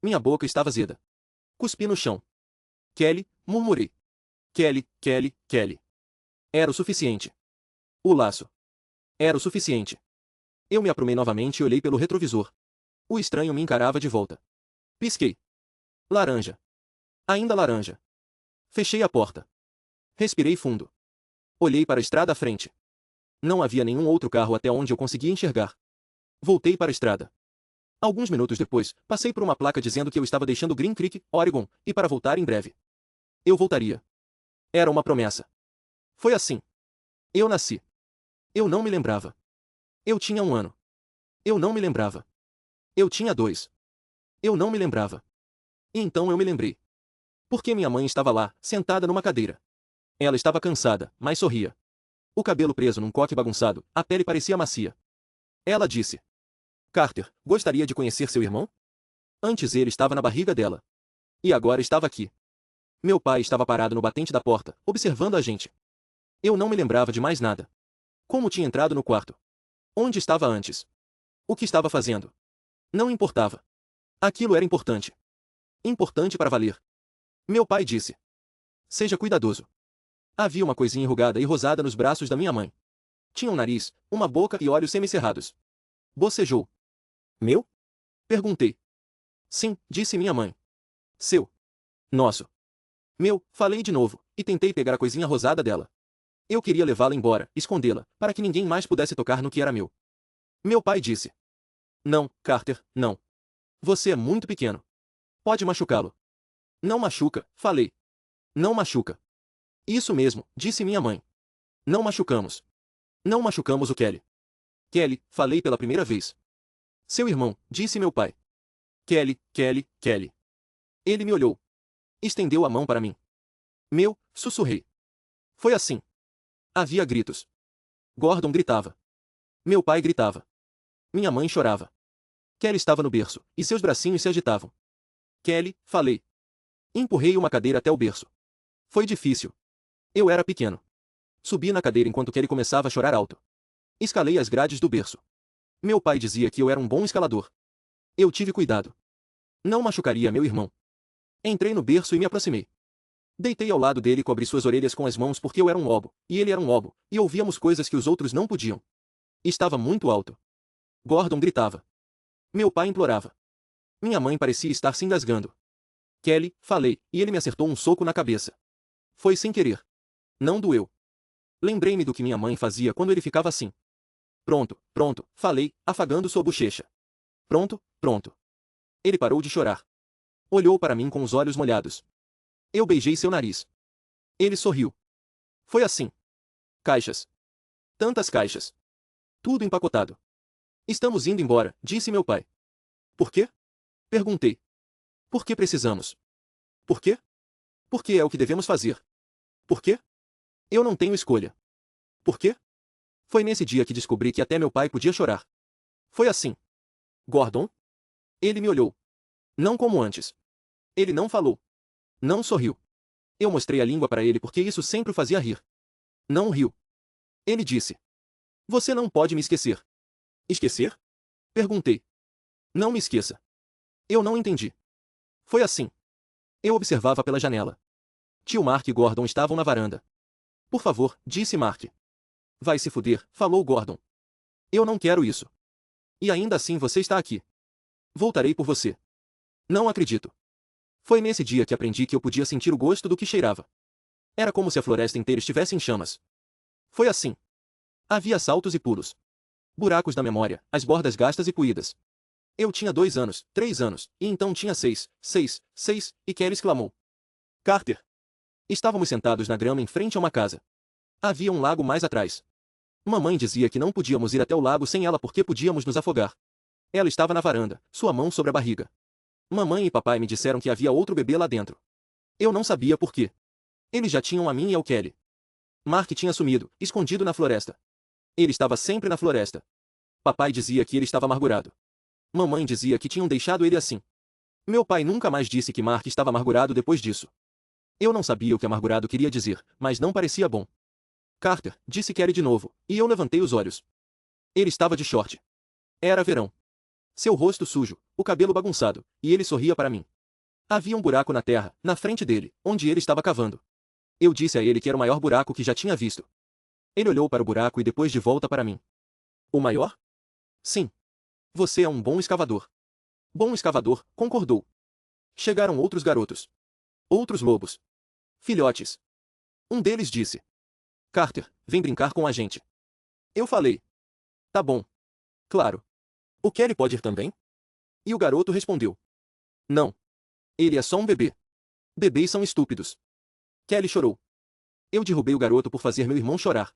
Minha boca estava azeda. Cuspi no chão. "Kelly", murmurei. "Kelly, Kelly, Kelly." Era o suficiente. O laço. Era o suficiente. Eu me aprumei novamente e olhei pelo retrovisor. O estranho me encarava de volta. Pisquei. Laranja. Ainda laranja. Fechei a porta. Respirei fundo. Olhei para a estrada à frente. Não havia nenhum outro carro até onde eu conseguia enxergar. Voltei para a estrada. Alguns minutos depois, passei por uma placa dizendo que eu estava deixando Green Creek, Oregon, e para voltar em breve. Eu voltaria. Era uma promessa. Foi assim. Eu nasci. Eu não me lembrava. Eu tinha 1 ano. Eu não me lembrava. Eu tinha 2. Eu não me lembrava. E então eu me lembrei. Porque minha mãe estava lá, sentada numa cadeira. Ela estava cansada, mas sorria. O cabelo preso num coque bagunçado, a pele parecia macia. Ela disse: "Carter, gostaria de conhecer seu irmão?" Antes ele estava na barriga dela. E agora estava aqui. Meu pai estava parado no batente da porta, observando a gente. Eu não me lembrava de mais nada. Como tinha entrado no quarto? Onde estava antes? O que estava fazendo? Não importava. Aquilo era importante. Importante para valer. Meu pai disse: "Seja cuidadoso." Havia uma coisinha enrugada e rosada nos braços da minha mãe. Tinha um nariz, uma boca e olhos semicerrados. Bocejou. "Meu?" perguntei. "Sim", disse minha mãe. "Seu." "Nosso." "Meu", falei de novo, e tentei pegar a coisinha rosada dela. Eu queria levá-la embora, escondê-la, para que ninguém mais pudesse tocar no que era meu. Meu pai disse: "Não, Carter, não. Você é muito pequeno. Pode machucá-lo." "Não machuca", falei. "Não machuca." Isso mesmo, disse minha mãe. Não machucamos. Não machucamos o Kelly. Kelly, falei pela primeira vez. Seu irmão, disse meu pai. Kelly, Kelly, Kelly. Ele me olhou. Estendeu a mão para mim. Sussurrei. Foi assim. Havia gritos. Gordon gritava. Meu pai gritava. Minha mãe chorava. Kelly estava no berço, e seus bracinhos se agitavam. Kelly, falei. Empurrei uma cadeira até o berço. Foi difícil. Eu era pequeno. Subi na cadeira enquanto Kelly começava a chorar alto. Escalei as grades do berço. Meu pai dizia que eu era um bom escalador. Eu tive cuidado. Não machucaria meu irmão. Entrei no berço e me aproximei. Deitei ao lado dele e cobri suas orelhas com as mãos porque eu era um lobo, e ele era um lobo, e ouvíamos coisas que os outros não podiam. Estava muito alto. Gordon gritava. Meu pai implorava. Minha mãe parecia estar se engasgando. Kelly, falei, e ele me acertou um soco na cabeça. Foi sem querer. Não doeu. Lembrei-me do que minha mãe fazia quando ele ficava assim. Pronto, pronto, falei, afagando sua bochecha. Pronto, pronto. Ele parou de chorar. Olhou para mim com os olhos molhados. Eu beijei seu nariz. Ele sorriu. Foi assim. Caixas. Tantas caixas. Tudo empacotado. Estamos indo embora, disse meu pai. Por quê? Perguntei. Por que precisamos? Por quê? Porque é o que devemos fazer. Por quê? Eu não tenho escolha. Por quê? Foi nesse dia que descobri que até meu pai podia chorar. Foi assim. Gordon? Ele me olhou. Não como antes. Ele não falou. Não sorriu. Eu mostrei a língua para ele porque isso sempre o fazia rir. Não riu. Ele disse. Você não pode me esquecer. Esquecer? Perguntei. Não me esqueça. Eu não entendi. Foi assim. Eu observava pela janela. Tio Mark e Gordon estavam na varanda. Por favor, disse Mark. Vai se fuder, falou Gordon. Eu não quero isso. E ainda assim você está aqui. Voltarei por você. Não acredito. Foi nesse dia que aprendi que eu podia sentir o gosto do que cheirava. Era como se a floresta inteira estivesse em chamas. Foi assim. Havia saltos e pulos. Buracos na memória, as bordas gastas e puídas. Eu tinha 2 anos, 3 anos, e então tinha 6, e Kelly exclamou. Carter! Estávamos sentados na grama em frente a uma casa. Havia um lago mais atrás. Mamãe dizia que não podíamos ir até o lago sem ela porque podíamos nos afogar. Ela estava na varanda, sua mão sobre a barriga. Mamãe e papai me disseram que havia outro bebê lá dentro. Eu não sabia por quê. Eles já tinham a mim e ao Kelly. Mark tinha sumido, escondido na floresta. Ele estava sempre na floresta. Papai dizia que ele estava amargurado. Mamãe dizia que tinham deixado ele assim. Meu pai nunca mais disse que Mark estava amargurado depois disso. Eu não sabia o que amargurado queria dizer, mas não parecia bom. Carter, disse Kelly de novo, e eu levantei os olhos. Ele estava de short. Era verão. Seu rosto sujo, o cabelo bagunçado, e ele sorria para mim. Havia um buraco na terra, na frente dele, onde ele estava cavando. Eu disse a ele que era o maior buraco que já tinha visto. Ele olhou para o buraco e depois de volta para mim. O maior? Sim. Você é um bom escavador. Bom escavador, concordou. Chegaram outros garotos. Outros lobos. Filhotes. Um deles disse. Carter, vem brincar com a gente. Eu falei. Tá bom. Claro. O Kelly pode ir também? E o garoto respondeu. Não. Ele é só um bebê. Bebês são estúpidos. Kelly chorou. Eu derrubei o garoto por fazer meu irmão chorar.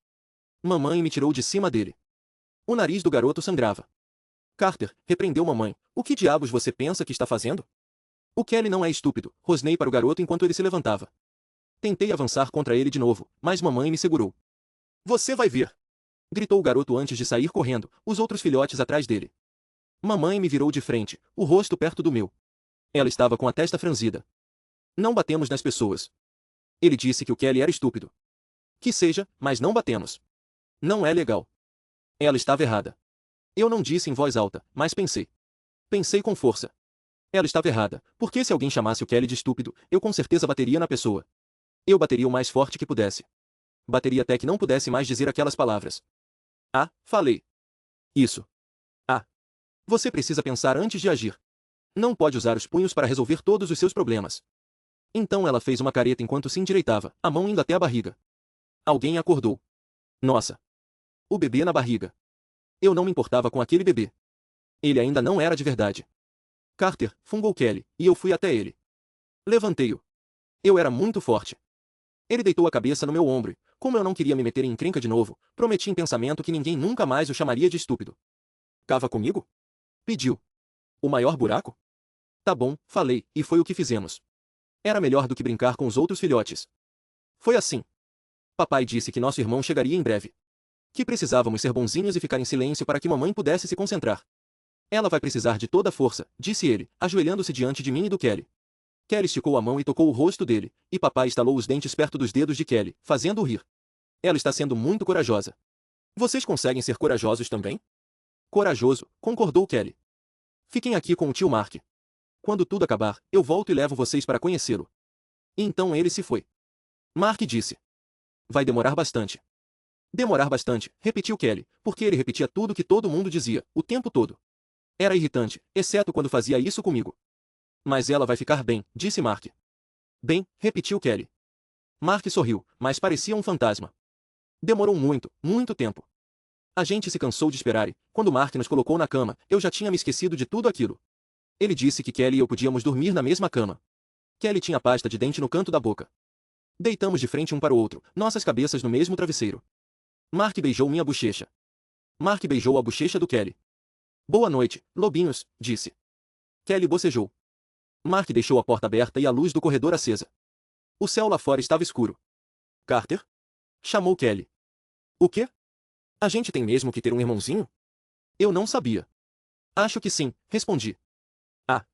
Mamãe me tirou de cima dele. O nariz do garoto sangrava. Carter, repreendeu mamãe, o que diabos você pensa que está fazendo? O Kelly não é estúpido, rosnei para o garoto enquanto ele se levantava. Tentei avançar contra ele de novo, mas mamãe me segurou. Você vai ver! Gritou o garoto antes de sair correndo, os outros filhotes atrás dele. Mamãe me virou de frente, o rosto perto do meu. Ela estava com a testa franzida. Não batemos nas pessoas. Ele disse que o Kelly era estúpido. Que seja, mas não batemos. Não é legal. Ela estava errada. Eu não disse em voz alta, mas pensei. Pensei com força. Ela estava errada, porque se alguém chamasse o Kelly de estúpido, eu com certeza bateria na pessoa. Eu bateria o mais forte que pudesse. Bateria até que não pudesse mais dizer aquelas palavras. Ah, falei. Isso. Ah. Você precisa pensar antes de agir. Não pode usar os punhos para resolver todos os seus problemas. Então ela fez uma careta enquanto se endireitava, a mão indo até a barriga. Alguém acordou. Nossa. O bebê na barriga. Eu não me importava com aquele bebê. Ele ainda não era de verdade. Carter, fungou Kelly, e eu fui até ele. Levantei-o. Eu era muito forte. Ele deitou a cabeça no meu ombro e, como eu não queria me meter em encrenca de novo, prometi em pensamento que ninguém nunca mais o chamaria de estúpido. Cava comigo? Pediu. O maior buraco? Tá bom, falei, e foi o que fizemos. Era melhor do que brincar com os outros filhotes. Foi assim. Papai disse que nosso irmão chegaria em breve. Que precisávamos ser bonzinhos e ficar em silêncio para que mamãe pudesse se concentrar. Ela vai precisar de toda a força, disse ele, ajoelhando-se diante de mim e do Kelly. Kelly esticou a mão e tocou o rosto dele, e papai estalou os dentes perto dos dedos de Kelly, fazendo-o rir. Ela está sendo muito corajosa. Vocês conseguem ser corajosos também? Corajoso, concordou Kelly. Fiquem aqui com o tio Mark. Quando tudo acabar, eu volto e levo vocês para conhecê-lo. E então ele se foi. Mark disse. Vai demorar bastante. Demorar bastante, repetiu Kelly, porque ele repetia tudo que todo mundo dizia, o tempo todo. Era irritante, exceto quando fazia isso comigo. Mas ela vai ficar bem, disse Mark. Bem, repetiu Kelly. Mark sorriu, mas parecia um fantasma. Demorou muito, muito tempo. A gente se cansou de esperar e, quando Mark nos colocou na cama, eu já tinha me esquecido de tudo aquilo. Ele disse que Kelly e eu podíamos dormir na mesma cama. Kelly tinha pasta de dente no canto da boca. Deitamos de frente um para o outro, nossas cabeças no mesmo travesseiro. Mark beijou minha bochecha. Mark beijou a bochecha do Kelly. Boa noite, lobinhos, disse. Kelly bocejou. Mark deixou a porta aberta e a luz do corredor acesa. O céu lá fora estava escuro. Carter? Chamou Kelly. O quê? A gente tem mesmo que ter um irmãozinho? Eu não sabia. Acho que sim, respondi. Ah.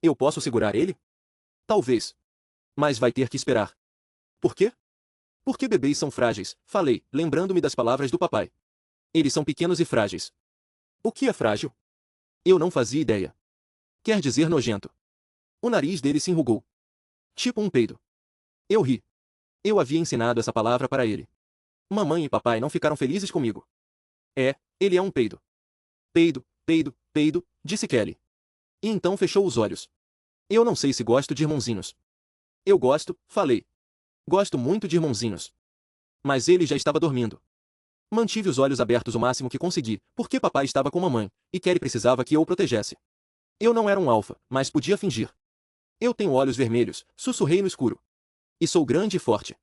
Eu posso segurar ele? Talvez. Mas vai ter que esperar. Por quê? Porque bebês são frágeis, falei, lembrando-me das palavras do papai. Eles são pequenos e frágeis. O que é frágil? Eu não fazia ideia. Quer dizer nojento. O nariz dele se enrugou. Tipo um peido. Eu ri. Eu havia ensinado essa palavra para ele. Mamãe e papai não ficaram felizes comigo. Ele é um peido. Peido, peido, peido, disse Kelly. E então fechou os olhos. Eu não sei se gosto de irmãozinhos. Eu gosto, falei. Gosto muito de irmãozinhos. Mas ele já estava dormindo. Mantive os olhos abertos o máximo que consegui, porque papai estava com mamãe, e Kelly precisava que eu o protegesse. Eu não era um alfa, mas podia fingir. Eu tenho olhos vermelhos, sussurrei no escuro. E sou grande e forte.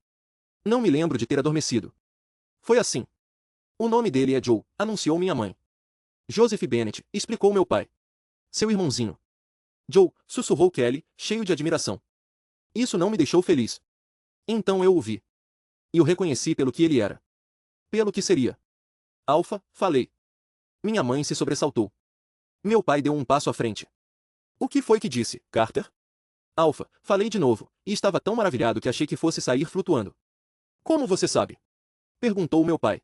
Não me lembro de ter adormecido. Foi assim. O nome dele é Joe, anunciou minha mãe. Joseph Bennett, explicou meu pai. Seu irmãozinho. Joe, sussurrou Kelly, cheio de admiração. Isso não me deixou feliz. Então eu o vi. E o reconheci pelo que ele era. Pelo que seria. Alfa, falei. Minha mãe se sobressaltou. Meu pai deu um passo à frente. O que foi que disse, Carter? Alfa, falei de novo, e estava tão maravilhado que achei que fosse sair flutuando. Como você sabe? Perguntou meu pai.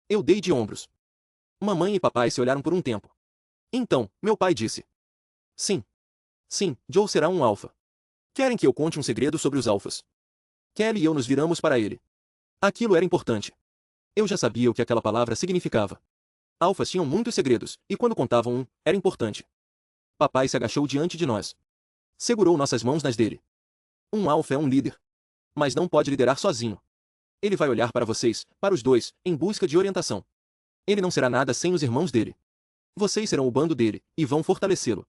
Eu dei de ombros. Mamãe e papai se olharam por um tempo. Então, meu pai disse. Sim. Sim, Joe será um alfa. Querem que eu conte um segredo sobre os alfas? Kelly e eu nos viramos para ele. Aquilo era importante. Eu já sabia o que aquela palavra significava. Alfas tinham muitos segredos, e quando contavam um, era importante. Papai se agachou diante de nós. Segurou nossas mãos nas dele. Um alfa é um líder. Mas não pode liderar sozinho. Ele vai olhar para vocês, para os dois, em busca de orientação. Ele não será nada sem os irmãos dele. Vocês serão o bando dele, e vão fortalecê-lo.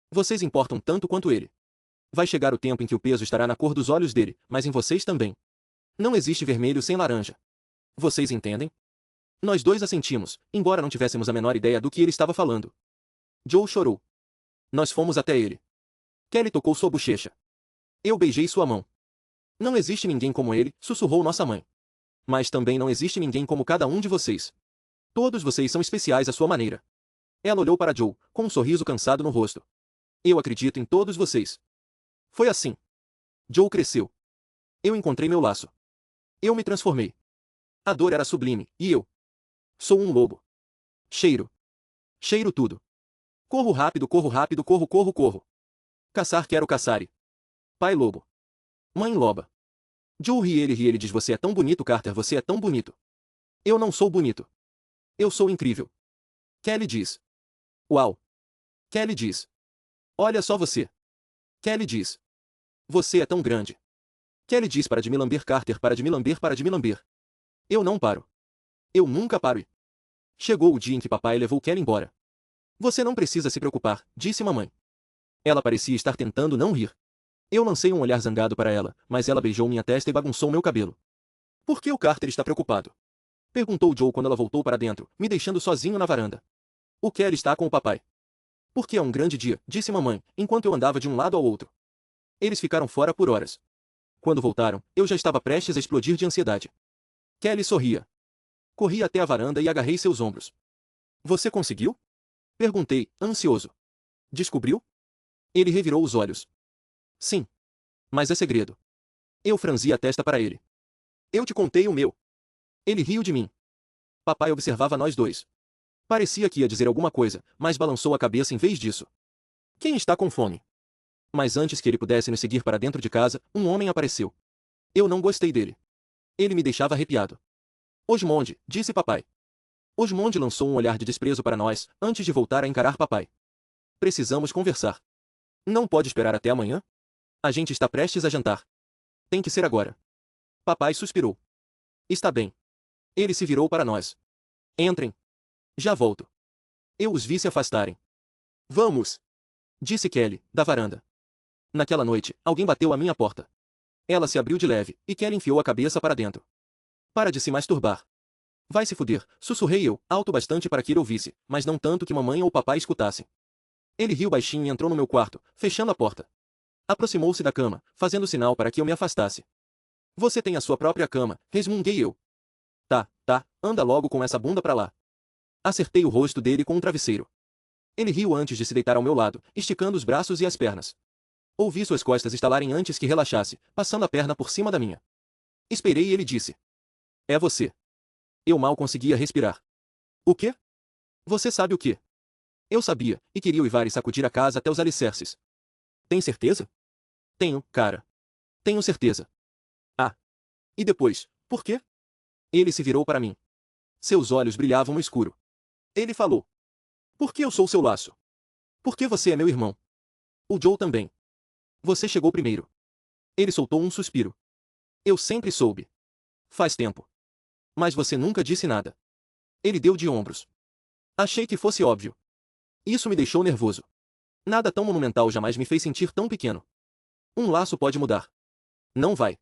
Vocês importam tanto quanto ele. Vai chegar o tempo em que o peso estará na cor dos olhos dele, mas em vocês também. Não existe vermelho sem laranja. Vocês entendem? Nós dois assentimos, embora não tivéssemos a menor ideia do que ele estava falando. Joe chorou. Nós fomos até ele. Kelly tocou sua bochecha. Eu beijei sua mão. Não existe ninguém como ele, sussurrou nossa mãe. Mas também não existe ninguém como cada um de vocês. Todos vocês são especiais à sua maneira. Ela olhou para Joe, com um sorriso cansado no rosto. Eu acredito em todos vocês. Foi assim. Joe cresceu. Eu encontrei meu laço. Eu me transformei. A dor era sublime, e eu sou um lobo. Cheiro. Cheiro tudo. Corro rápido, corro rápido, corro, corro, corro. Caçar quero caçar e... Pai lobo. Mãe loba. Joe ri, ele diz: você é tão bonito, Carter, você é tão bonito. Eu não sou bonito. Eu sou incrível. Kelly diz. Uau. Kelly diz. Olha só você. Kelly diz. Você é tão grande. Kelly diz: para de me lamber, Carter, para de me lamber, para de me lamber. Eu não paro. Eu nunca paro e... Chegou o dia em que papai levou Kelly embora. Você não precisa se preocupar, disse mamãe. Ela parecia estar tentando não rir. Eu lancei um olhar zangado para ela, mas ela beijou minha testa e bagunçou meu cabelo. Por que o Carter está preocupado? Perguntou Joe quando ela voltou para dentro, me deixando sozinho na varanda. O Kelly está com o papai. Porque é um grande dia, disse mamãe, enquanto eu andava de um lado ao outro. Eles ficaram fora por horas. Quando voltaram, eu já estava prestes a explodir de ansiedade. Kelly sorria. Corri até a varanda e agarrei seus ombros. Você conseguiu? Perguntei, ansioso. Descobriu? Ele revirou os olhos. Sim. Mas é segredo. Eu franzi a testa para ele. Eu te contei o meu. Ele riu de mim. Papai observava nós dois. Parecia que ia dizer alguma coisa, mas balançou a cabeça em vez disso. Quem está com fome? Mas antes que ele pudesse nos seguir para dentro de casa, um homem apareceu. Eu não gostei dele. Ele me deixava arrepiado. Osmond, disse papai. Osmond lançou um olhar de desprezo para nós, antes de voltar a encarar papai. Precisamos conversar. Não pode esperar até amanhã? A gente está prestes a jantar. Tem que ser agora. Papai suspirou. Está bem. Ele se virou para nós. Entrem. Já volto. Eu os vi se afastarem. Vamos! Disse Kelly, da varanda. Naquela noite, alguém bateu à minha porta. Ela se abriu de leve, e Kelly enfiou a cabeça para dentro. Para de se masturbar. Vai se fuder, sussurrei eu, alto bastante para que ele ouvisse, mas não tanto que mamãe ou papai escutassem. Ele riu baixinho e entrou no meu quarto, fechando a porta. Aproximou-se da cama, fazendo sinal para que eu me afastasse. Você tem a sua própria cama, resmunguei eu. Tá, anda logo com essa bunda pra lá. Acertei o rosto dele com um travesseiro. Ele riu antes de se deitar ao meu lado, esticando os braços e as pernas. Ouvi suas costas estalarem antes que relaxasse, passando a perna por cima da minha. Esperei e ele disse. É você. Eu mal conseguia respirar. O quê? Você sabe o quê? Eu sabia, e queria uivar e sacudir a casa até os alicerces. Tem certeza? Tenho, cara. Tenho certeza. Ah. E depois, por quê? Ele se virou para mim. Seus olhos brilhavam no escuro. Ele falou. Porque eu sou seu laço. Porque você é meu irmão. O Joe também. Você chegou primeiro. Ele soltou um suspiro. Eu sempre soube. Faz tempo. Mas você nunca disse nada. Ele deu de ombros. Achei que fosse óbvio. Isso me deixou nervoso. Nada tão monumental jamais me fez sentir tão pequeno. Um laço pode mudar. Não vai.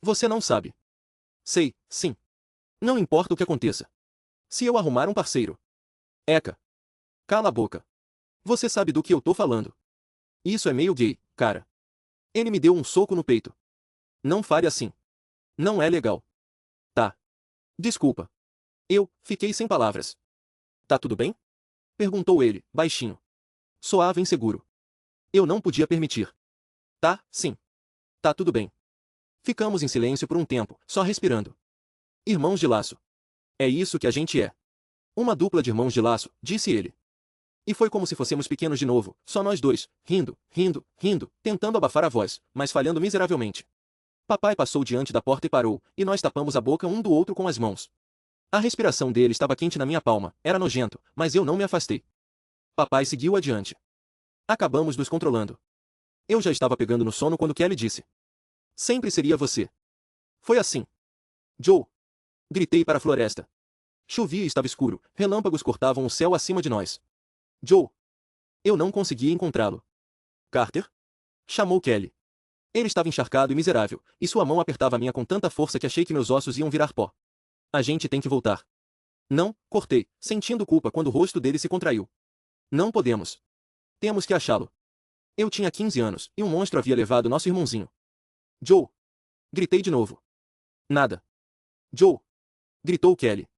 Você não sabe. Sei, sim. Não importa o que aconteça. Se eu arrumar um parceiro. Eca. Cala a boca. Você sabe do que eu tô falando. Isso é meio gay, cara. Ele me deu um soco no peito. Não fale assim. Não é legal. Tá. Desculpa. Eu fiquei sem palavras. Tá tudo bem? Perguntou ele, baixinho. Soava inseguro. Eu não podia permitir. Tá, sim. Tá tudo bem. Ficamos em silêncio por um tempo, só respirando. Irmãos de laço. É isso que a gente é. Uma dupla de irmãos de laço, disse ele. E foi como se fôssemos pequenos de novo, só nós dois, rindo, tentando abafar a voz, mas falhando miseravelmente. Papai passou diante da porta e parou, e nós tapamos a boca um do outro com as mãos. A respiração dele estava quente na minha palma, era nojento, mas eu não me afastei. Papai seguiu adiante. Acabamos nos controlando. Eu já estava pegando no sono quando Kelly disse. Sempre seria você. Foi assim. Joe. Gritei para a floresta. Chovia e estava escuro, relâmpagos cortavam o céu acima de nós. Joe. Eu não conseguia encontrá-lo. Carter? Chamou Kelly. Ele estava encharcado e miserável, e sua mão apertava a minha com tanta força que achei que meus ossos iam virar pó. A gente tem que voltar. Não, cortei, sentindo culpa quando o rosto dele se contraiu. Não podemos. Temos que achá-lo. Eu tinha 15 anos, e um monstro havia levado nosso irmãozinho. Joe. Gritei de novo. Nada. Joe. Gritou Kelly.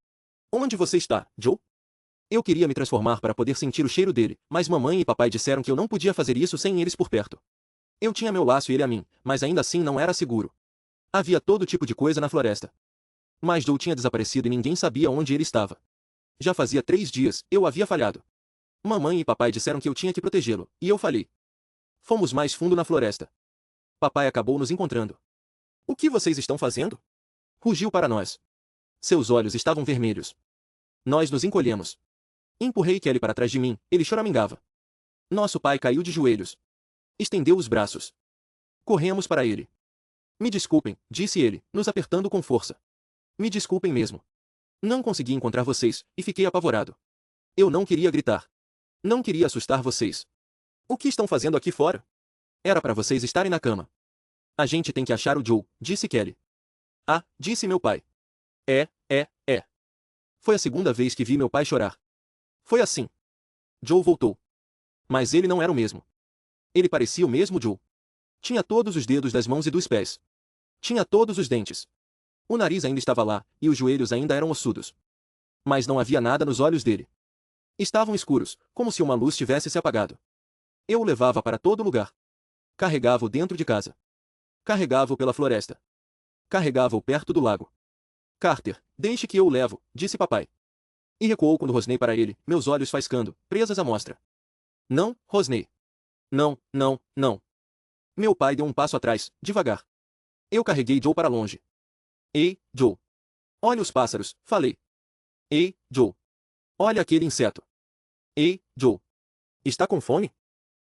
Onde você está, Joe? Eu queria me transformar para poder sentir o cheiro dele, mas mamãe e papai disseram que eu não podia fazer isso sem eles por perto. Eu tinha meu laço e ele a mim, mas ainda assim não era seguro. Havia todo tipo de coisa na floresta. Mas Joe tinha desaparecido e ninguém sabia onde ele estava. Já fazia 3 dias, eu havia falhado. Mamãe e papai disseram que eu tinha que protegê-lo, e eu falhei. Fomos mais fundo na floresta. Papai acabou nos encontrando. O que vocês estão fazendo? Rugiu para nós. Seus olhos estavam vermelhos. Nós nos encolhemos. Empurrei Kelly para trás de mim, ele choramingava. Nosso pai caiu de joelhos. Estendeu os braços. Corremos para ele. Me desculpem, disse ele, nos apertando com força. Me desculpem mesmo. Não consegui encontrar vocês, e fiquei apavorado. Eu não queria gritar. Não queria assustar vocês. O que estão fazendo aqui fora? Era para vocês estarem na cama. A gente tem que achar o Joe, disse Kelly. Ah, disse meu pai. É. Foi a segunda vez que vi meu pai chorar. Foi assim. Joe voltou. Mas ele não era o mesmo. Ele parecia o mesmo Joe. Tinha todos os dedos das mãos e dos pés. Tinha todos os dentes. O nariz ainda estava lá, e os joelhos ainda eram ossudos. Mas não havia nada nos olhos dele. Estavam escuros, como se uma luz tivesse se apagado. Eu o levava para todo lugar. Carregava-o dentro de casa. Carregava-o pela floresta. Carregava-o perto do lago. Carter, deixe que eu o levo, disse papai. E recuou quando rosnei para ele, meus olhos faiscando, presas à mostra. Não, rosnei. Não. Meu pai deu um passo atrás, devagar. Eu carreguei Joe para longe. Ei, Joe. Olha os pássaros, falei. Ei, Joe. Olha aquele inseto. Ei, Joe. Está com fome?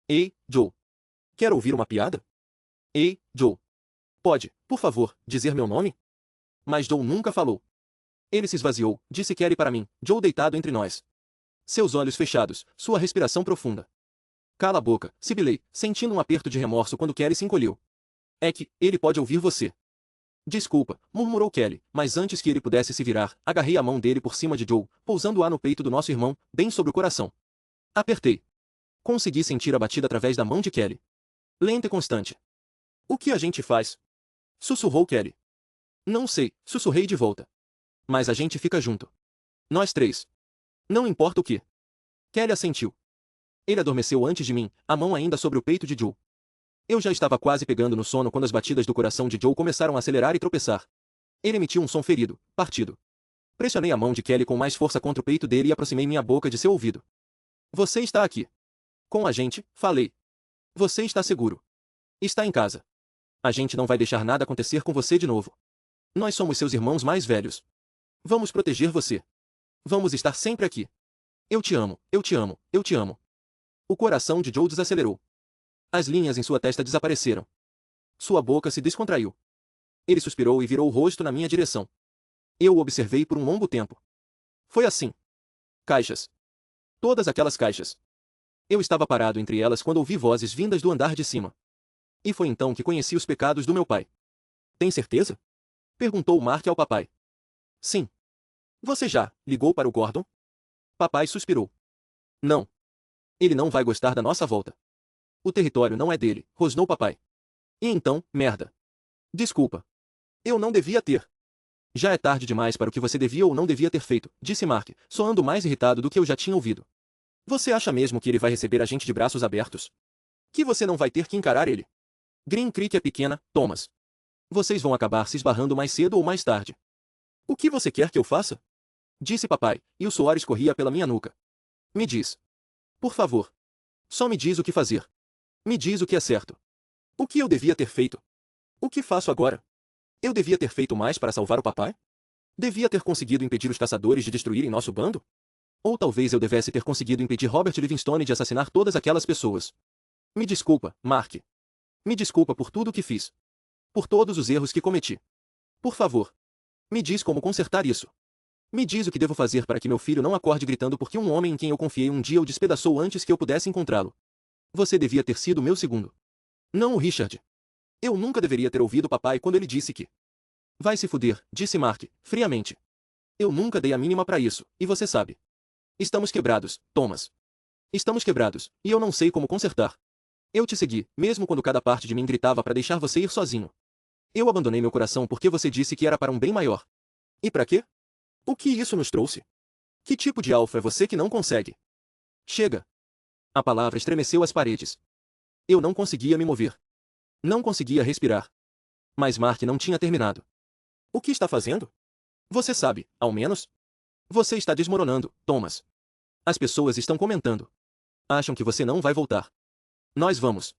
Ei, Joe. Quer ouvir uma piada? Ei, Joe. Pode, por favor, dizer meu nome? Mas Joe nunca falou. Ele se esvaziou, disse Kelly para mim, Joe deitado entre nós. Seus olhos fechados, sua respiração profunda. Cala a boca, sibilei, sentindo um aperto de remorso quando Kelly se encolheu. É que, ele pode ouvir você. Desculpa, murmurou Kelly, mas antes que ele pudesse se virar, agarrei a mão dele por cima de Joe, pousando-a no peito do nosso irmão, bem sobre o coração. Apertei. Consegui sentir a batida através da mão de Kelly. Lenta e constante. O que a gente faz? Sussurrou Kelly. Não sei, sussurrei de volta. Mas a gente fica junto. Nós três. Não importa o que. Kelly assentiu. Ele adormeceu antes de mim, a mão ainda sobre o peito de Joe. Eu já estava quase pegando no sono quando as batidas do coração de Joe começaram a acelerar e tropeçar. Ele emitiu um som ferido, partido. Pressionei a mão de Kelly com mais força contra o peito dele e aproximei minha boca de seu ouvido. Você está aqui. Com a gente, falei. Você está seguro. Está em casa. A gente não vai deixar nada acontecer com você de novo. Nós somos seus irmãos mais velhos. Vamos proteger você. Vamos estar sempre aqui. Eu te amo. O coração de Joe desacelerou. As linhas em sua testa desapareceram. Sua boca se descontraiu. Ele suspirou e virou o rosto na minha direção. Eu o observei por um longo tempo. Foi assim. Caixas. Todas aquelas caixas. Eu estava parado entre elas quando ouvi vozes vindas do andar de cima. E foi então que conheci os pecados do meu pai. Tem certeza? Perguntou Mark ao papai. Sim. Você já ligou para o Gordon? Papai suspirou. Não. Ele não vai gostar da nossa volta. O território não é dele, rosnou papai. E então, merda. Desculpa. Eu não devia ter. Já é tarde demais para o que você devia ou não devia ter feito, disse Mark, soando mais irritado do que eu já tinha ouvido. Você acha mesmo que ele vai receber a gente de braços abertos? Que você não vai ter que encarar ele? Green Creek é pequena, Thomas. Vocês vão acabar se esbarrando mais cedo ou mais tarde. O que você quer que eu faça? Disse papai, e o suor escorria pela minha nuca. Me diz. Por favor. Só me diz o que fazer. Me diz o que é certo. O que eu devia ter feito? O que faço agora? Eu devia ter feito mais para salvar o papai? Devia ter conseguido impedir os caçadores de destruírem nosso bando? Ou talvez eu devesse ter conseguido impedir Robert Livingstone de assassinar todas aquelas pessoas. Me desculpa, Mark. Me desculpa por tudo o que fiz. Por todos os erros que cometi. Por favor. Me diz como consertar isso. Me diz o que devo fazer para que meu filho não acorde gritando porque um homem em quem eu confiei um dia o despedaçou antes que eu pudesse encontrá-lo. Você devia ter sido meu segundo. Não o Richard. Eu nunca deveria ter ouvido papai quando ele disse que... Vai se fuder, disse Mark, friamente. Eu nunca dei a mínima para isso, e você sabe. Estamos quebrados, Thomas. Estamos quebrados, e eu não sei como consertar. Eu te segui, mesmo quando cada parte de mim gritava para deixar você ir sozinho. Eu abandonei meu coração porque você disse que era para um bem maior. E para quê? O que isso nos trouxe? Que tipo de alfa é você que não consegue? Chega. A palavra estremeceu as paredes. Eu não conseguia me mover. Não conseguia respirar. Mas Mark não tinha terminado. O que está fazendo? Você sabe, ao menos? Você está desmoronando, Thomas. As pessoas estão comentando. Acham que você não vai voltar. Nós vamos.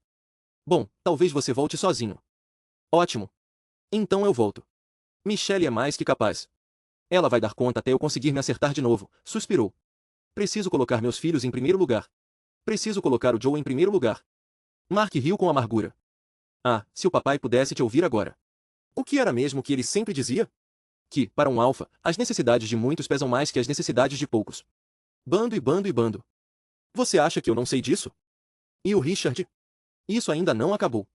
Bom, talvez você volte sozinho. Ótimo. Então eu volto. Michelle é mais que capaz. Ela vai dar conta até eu conseguir me acertar de novo, suspirou. Preciso colocar meus filhos em primeiro lugar. Preciso colocar o Joe em primeiro lugar. Mark riu com amargura. Ah, se o papai pudesse te ouvir agora. O que era mesmo que ele sempre dizia? Que, para um alfa, as necessidades de muitos pesam mais que as necessidades de poucos. Bando e bando e bando. Você acha que eu não sei disso? E o Richard? Isso ainda não acabou.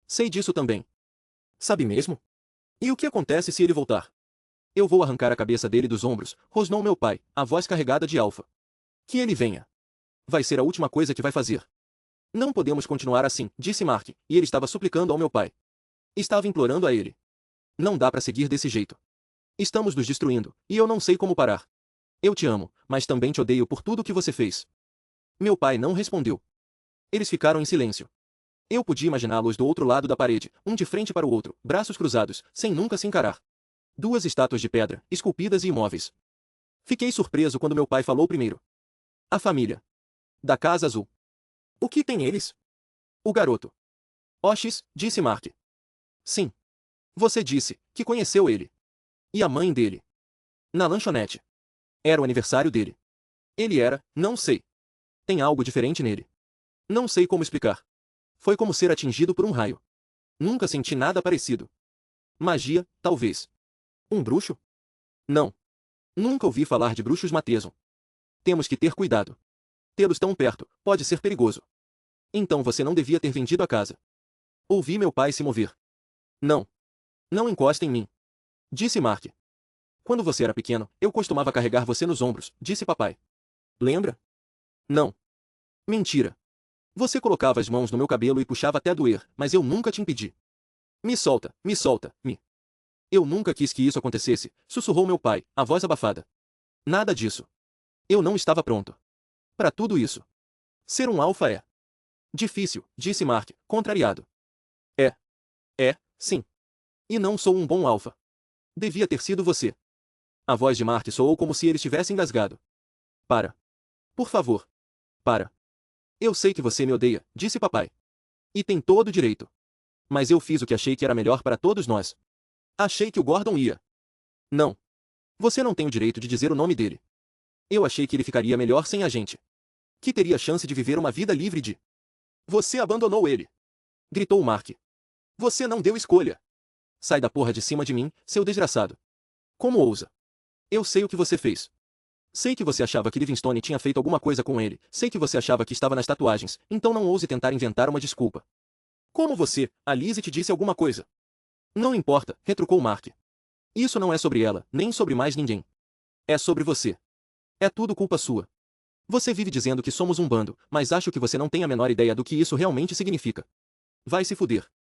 Sei disso também. Sabe mesmo? E o que acontece se ele voltar? Eu vou arrancar a cabeça dele dos ombros, rosnou meu pai, a voz carregada de alfa. Que ele venha. Vai ser a última coisa que vai fazer. Não podemos continuar assim, disse Mark, e ele estava suplicando ao meu pai. Estava implorando a ele. Não dá para seguir desse jeito. Estamos nos destruindo, e eu não sei como parar. Eu te amo, mas também te odeio por tudo o que você fez. Meu pai não respondeu. Eles ficaram em silêncio. Eu podia imaginá-los do outro lado da parede, um de frente para o outro, braços cruzados, sem nunca se encarar. Duas estátuas de pedra, esculpidas e imóveis. Fiquei surpreso quando meu pai falou primeiro. A família. Da Casa Azul. O que tem eles? O garoto. Oxis, disse Mark. Sim. Você disse que conheceu ele. E a mãe dele. Na lanchonete. Era o aniversário dele. Ele era, não sei. Tem algo diferente nele. Não sei como explicar. Foi como ser atingido por um raio. Nunca senti nada parecido. Magia, talvez. Um bruxo? Não. Nunca ouvi falar de bruxos Matheson. Temos que ter cuidado. Tê-los tão perto pode ser perigoso. Então você não devia ter vendido a casa. Ouvi meu pai se mover. Não. Não encosta em mim. Disse Mark. Quando você era pequeno, eu costumava carregar você nos ombros, disse papai. Lembra? Não. Mentira. Você colocava as mãos no meu cabelo e puxava até doer, mas eu nunca te impedi. Me solta, me. Eu nunca quis que isso acontecesse, sussurrou meu pai, a voz abafada. Nada disso. Eu não estava pronto. Para tudo isso. Ser um alfa é difícil, disse Mark, contrariado. Sim. E não sou um bom alfa. Devia ter sido você. A voz de Mark soou como se ele estivesse engasgado. Para. Por favor. Para. Eu sei que você me odeia, disse papai. E tem todo o direito. Mas eu fiz o que achei que era melhor para todos nós. Achei que o Gordon ia. Não. Você não tem o direito de dizer o nome dele. Eu achei que ele ficaria melhor sem a gente. Que teria chance de viver uma vida livre de... Você abandonou ele. Gritou Mark. Você não deu escolha. Sai da porra de cima de mim, seu desgraçado. Como ousa? Eu sei o que você fez. Sei que você achava que Livingstone tinha feito alguma coisa com ele, sei que você achava que estava nas tatuagens, então não ouse tentar inventar uma desculpa. Como você, a Lizzie te disse alguma coisa? Não importa, retrucou Mark. Isso não é sobre ela, nem sobre mais ninguém. É sobre você. É tudo culpa sua. Você vive dizendo que somos um bando, mas acho que você não tem a menor ideia do que isso realmente significa. Vai se fuder.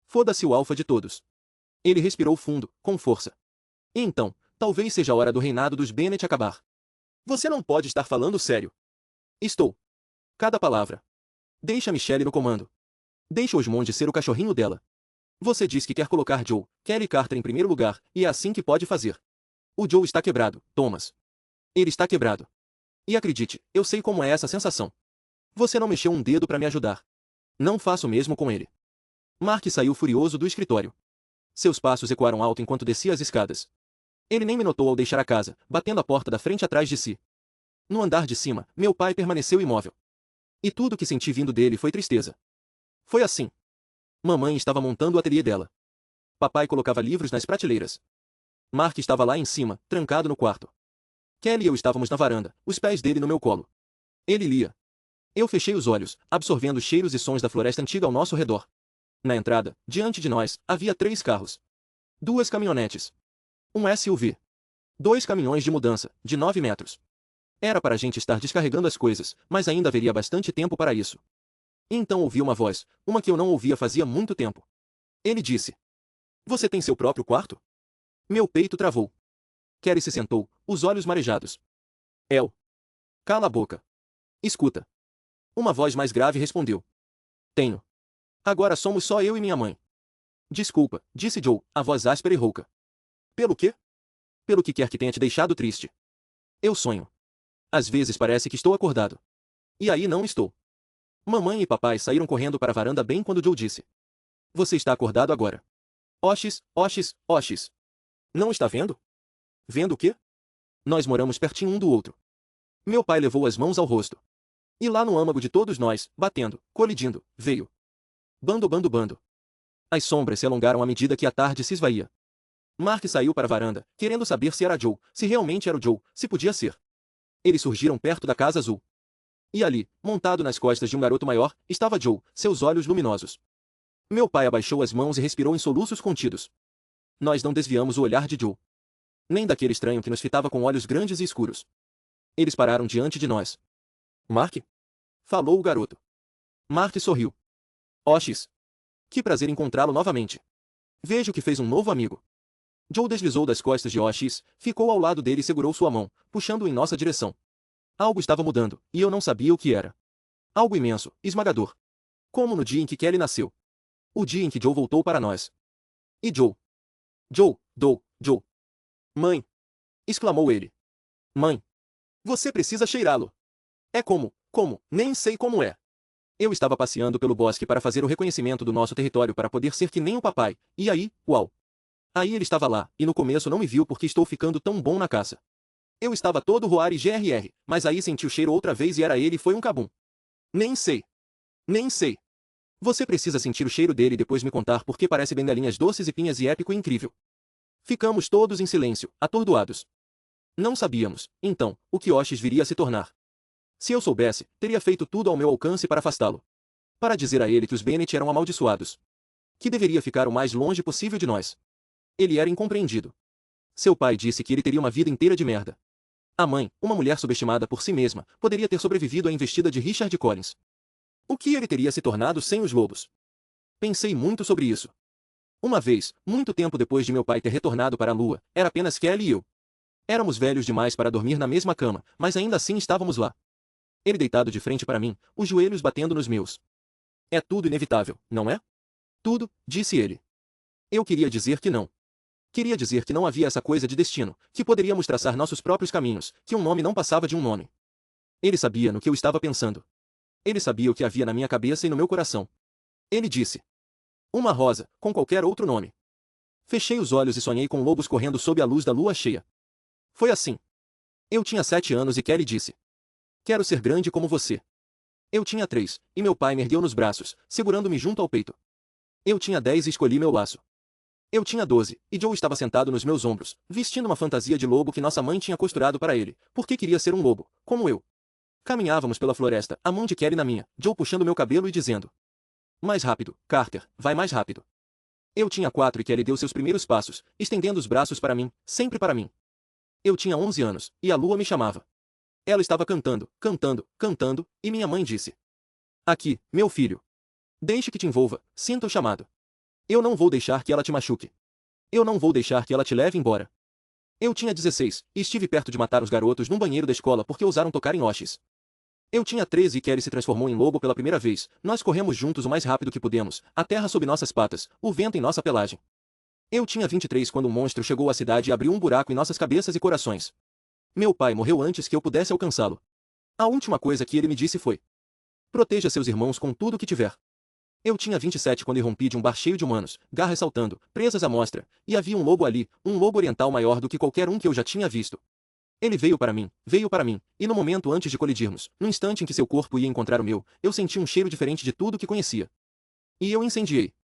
Foda-se o alfa de todos. Ele respirou fundo, com força. E então, talvez seja a hora do reinado dos Bennett acabar. Você não pode estar falando sério. Estou. Cada palavra. Deixa Michelle no comando. Deixa Osmond ser o cachorrinho dela. Você diz que quer colocar Joe, Kelly Carter em primeiro lugar, e é assim que pode fazer. O Joe está quebrado, Thomas. Ele está quebrado. E acredite, eu sei como é essa sensação. Você não mexeu um dedo para me ajudar. Não faço o mesmo com ele. Mark saiu furioso do escritório. Seus passos ecoaram alto enquanto descia as escadas. Ele nem me notou ao deixar a casa, batendo a porta da frente atrás de si. No andar de cima, meu pai permaneceu imóvel. E tudo o que senti vindo dele foi tristeza. Foi assim. Mamãe estava montando o ateliê dela. Papai colocava livros nas prateleiras. Mark estava lá em cima, trancado no quarto. Kelly e eu estávamos na varanda, os pés dele no meu colo. Ele lia. Eu fechei os olhos, absorvendo os cheiros e sons da floresta antiga ao nosso redor. Na entrada, diante de nós, havia 3 carros. 2 caminhonetes. Um SUV. 2 caminhões de mudança, de 9 metros. Era para a gente estar descarregando as coisas, mas ainda haveria bastante tempo para isso. Então ouvi uma voz, uma que eu não ouvia fazia muito tempo. Ele disse. Você tem seu próprio quarto? Meu peito travou. Kelly se sentou, os olhos marejados. El. Cala a boca. Escuta. Uma voz mais grave respondeu. Tenho. Agora somos só eu e minha mãe. Desculpa, disse Joe, a voz áspera e rouca. Pelo quê? Pelo que quer que tenha te deixado triste. Eu sonho. Às vezes parece que estou acordado. E aí não estou. Mamãe e papai saíram correndo para a varanda bem quando Joe disse. Você está acordado agora. Oxis. Não está vendo? Vendo o quê? Nós moramos pertinho um do outro. Meu pai levou as mãos ao rosto. E lá no âmago de todos nós, batendo, colidindo, veio. Bando. As sombras se alongaram à medida que a tarde se esvaía. Mark saiu para a varanda, querendo saber se era Joe, se realmente era o Joe, se podia ser. Eles surgiram perto da Casa Azul. E ali, montado nas costas de um garoto maior, estava Joe, seus olhos luminosos. Meu pai abaixou as mãos e respirou em soluços contidos. Nós não desviamos o olhar de Joe. Nem daquele estranho que nos fitava com olhos grandes e escuros. Eles pararam diante de nós. Mark? Falou o garoto. Mark sorriu. Oxis. Que prazer encontrá-lo novamente. Vejo que fez um novo amigo. Joe deslizou das costas de Oxis, ficou ao lado dele e segurou sua mão, puxando-o em nossa direção. Algo estava mudando, e eu não sabia o que era. Algo imenso, esmagador. Como no dia em que Kelly nasceu. O dia em que Joe voltou para nós. E Joe? Joe. Mãe! Exclamou ele. Mãe! Você precisa cheirá-lo. É como, nem sei como é. Eu estava passeando pelo bosque para fazer o reconhecimento do nosso território para poder ser que nem o papai, e aí, uau! Aí ele estava lá, e no começo não me viu porque estou ficando tão bom na caça. Eu estava todo roar e grr, mas aí senti o cheiro outra vez e era ele e foi um cabum. Nem sei. Você precisa sentir o cheiro dele e depois me contar porque parece bengalinhas doces e pinhas e épico e incrível. Ficamos todos em silêncio, atordoados. Não sabíamos, então, o que Oxis viria a se tornar. Se eu soubesse, teria feito tudo ao meu alcance para afastá-lo. Para dizer a ele que os Bennett eram amaldiçoados. Que deveria ficar o mais longe possível de nós. Ele era incompreendido. Seu pai disse que ele teria uma vida inteira de merda. A mãe, uma mulher subestimada por si mesma, poderia ter sobrevivido à investida de Richard Collins. O que ele teria se tornado sem os lobos? Pensei muito sobre isso. Uma vez, muito tempo depois de meu pai ter retornado para a lua, era apenas Kelly e eu. Éramos velhos demais para dormir na mesma cama, mas ainda assim estávamos lá. Ele deitado de frente para mim, os joelhos batendo nos meus. É tudo inevitável, não é? Tudo, disse ele. Eu queria dizer que não. Queria dizer que não havia essa coisa de destino, que poderíamos traçar nossos próprios caminhos, que um nome não passava de um nome. Ele sabia no que eu estava pensando. Ele sabia o que havia na minha cabeça e no meu coração. Ele disse: uma rosa, com qualquer outro nome. Fechei os olhos e sonhei com lobos correndo sob a luz da lua cheia. Foi assim. Eu tinha 7 anos e Kelly disse: quero ser grande como você. Eu tinha 3, e meu pai me ergueu nos braços, segurando-me junto ao peito. Eu tinha 10 e escolhi meu laço. Eu tinha 12, e Joe estava sentado nos meus ombros, vestindo uma fantasia de lobo que nossa mãe tinha costurado para ele, porque queria ser um lobo, como eu. Caminhávamos pela floresta, a mão de Kelly na minha, Joe puxando meu cabelo e dizendo: mais rápido, Carter, vai mais rápido. Eu tinha 4 e Kelly deu seus primeiros passos, estendendo os braços para mim, sempre para mim. Eu tinha 11 anos, e a lua me chamava. Ela estava cantando, e minha mãe disse: aqui, meu filho. Deixe que te envolva, sinta o chamado. Eu não vou deixar que ela te machuque. Eu não vou deixar que ela te leve embora. Eu tinha 16, e estive perto de matar os garotos num banheiro da escola porque ousaram tocar em Oxis. Eu tinha 13 e Kelly se transformou em lobo pela primeira vez. Nós corremos juntos o mais rápido que pudemos, a terra sob nossas patas, o vento em nossa pelagem. Eu tinha 23 quando um monstro chegou à cidade e abriu um buraco em nossas cabeças e corações. Meu pai morreu antes que eu pudesse alcançá-lo. A última coisa que ele me disse foi: proteja seus irmãos com tudo o que tiver. Eu tinha 27 quando irrompi de um bar cheio de humanos, garras saltando, presas à mostra, e havia um lobo ali, um lobo oriental maior do que qualquer um que eu já tinha visto. Ele veio para mim, e no momento antes de colidirmos, no instante em que seu corpo ia encontrar o meu, eu senti um cheiro diferente de tudo que conhecia. E eu incendiei.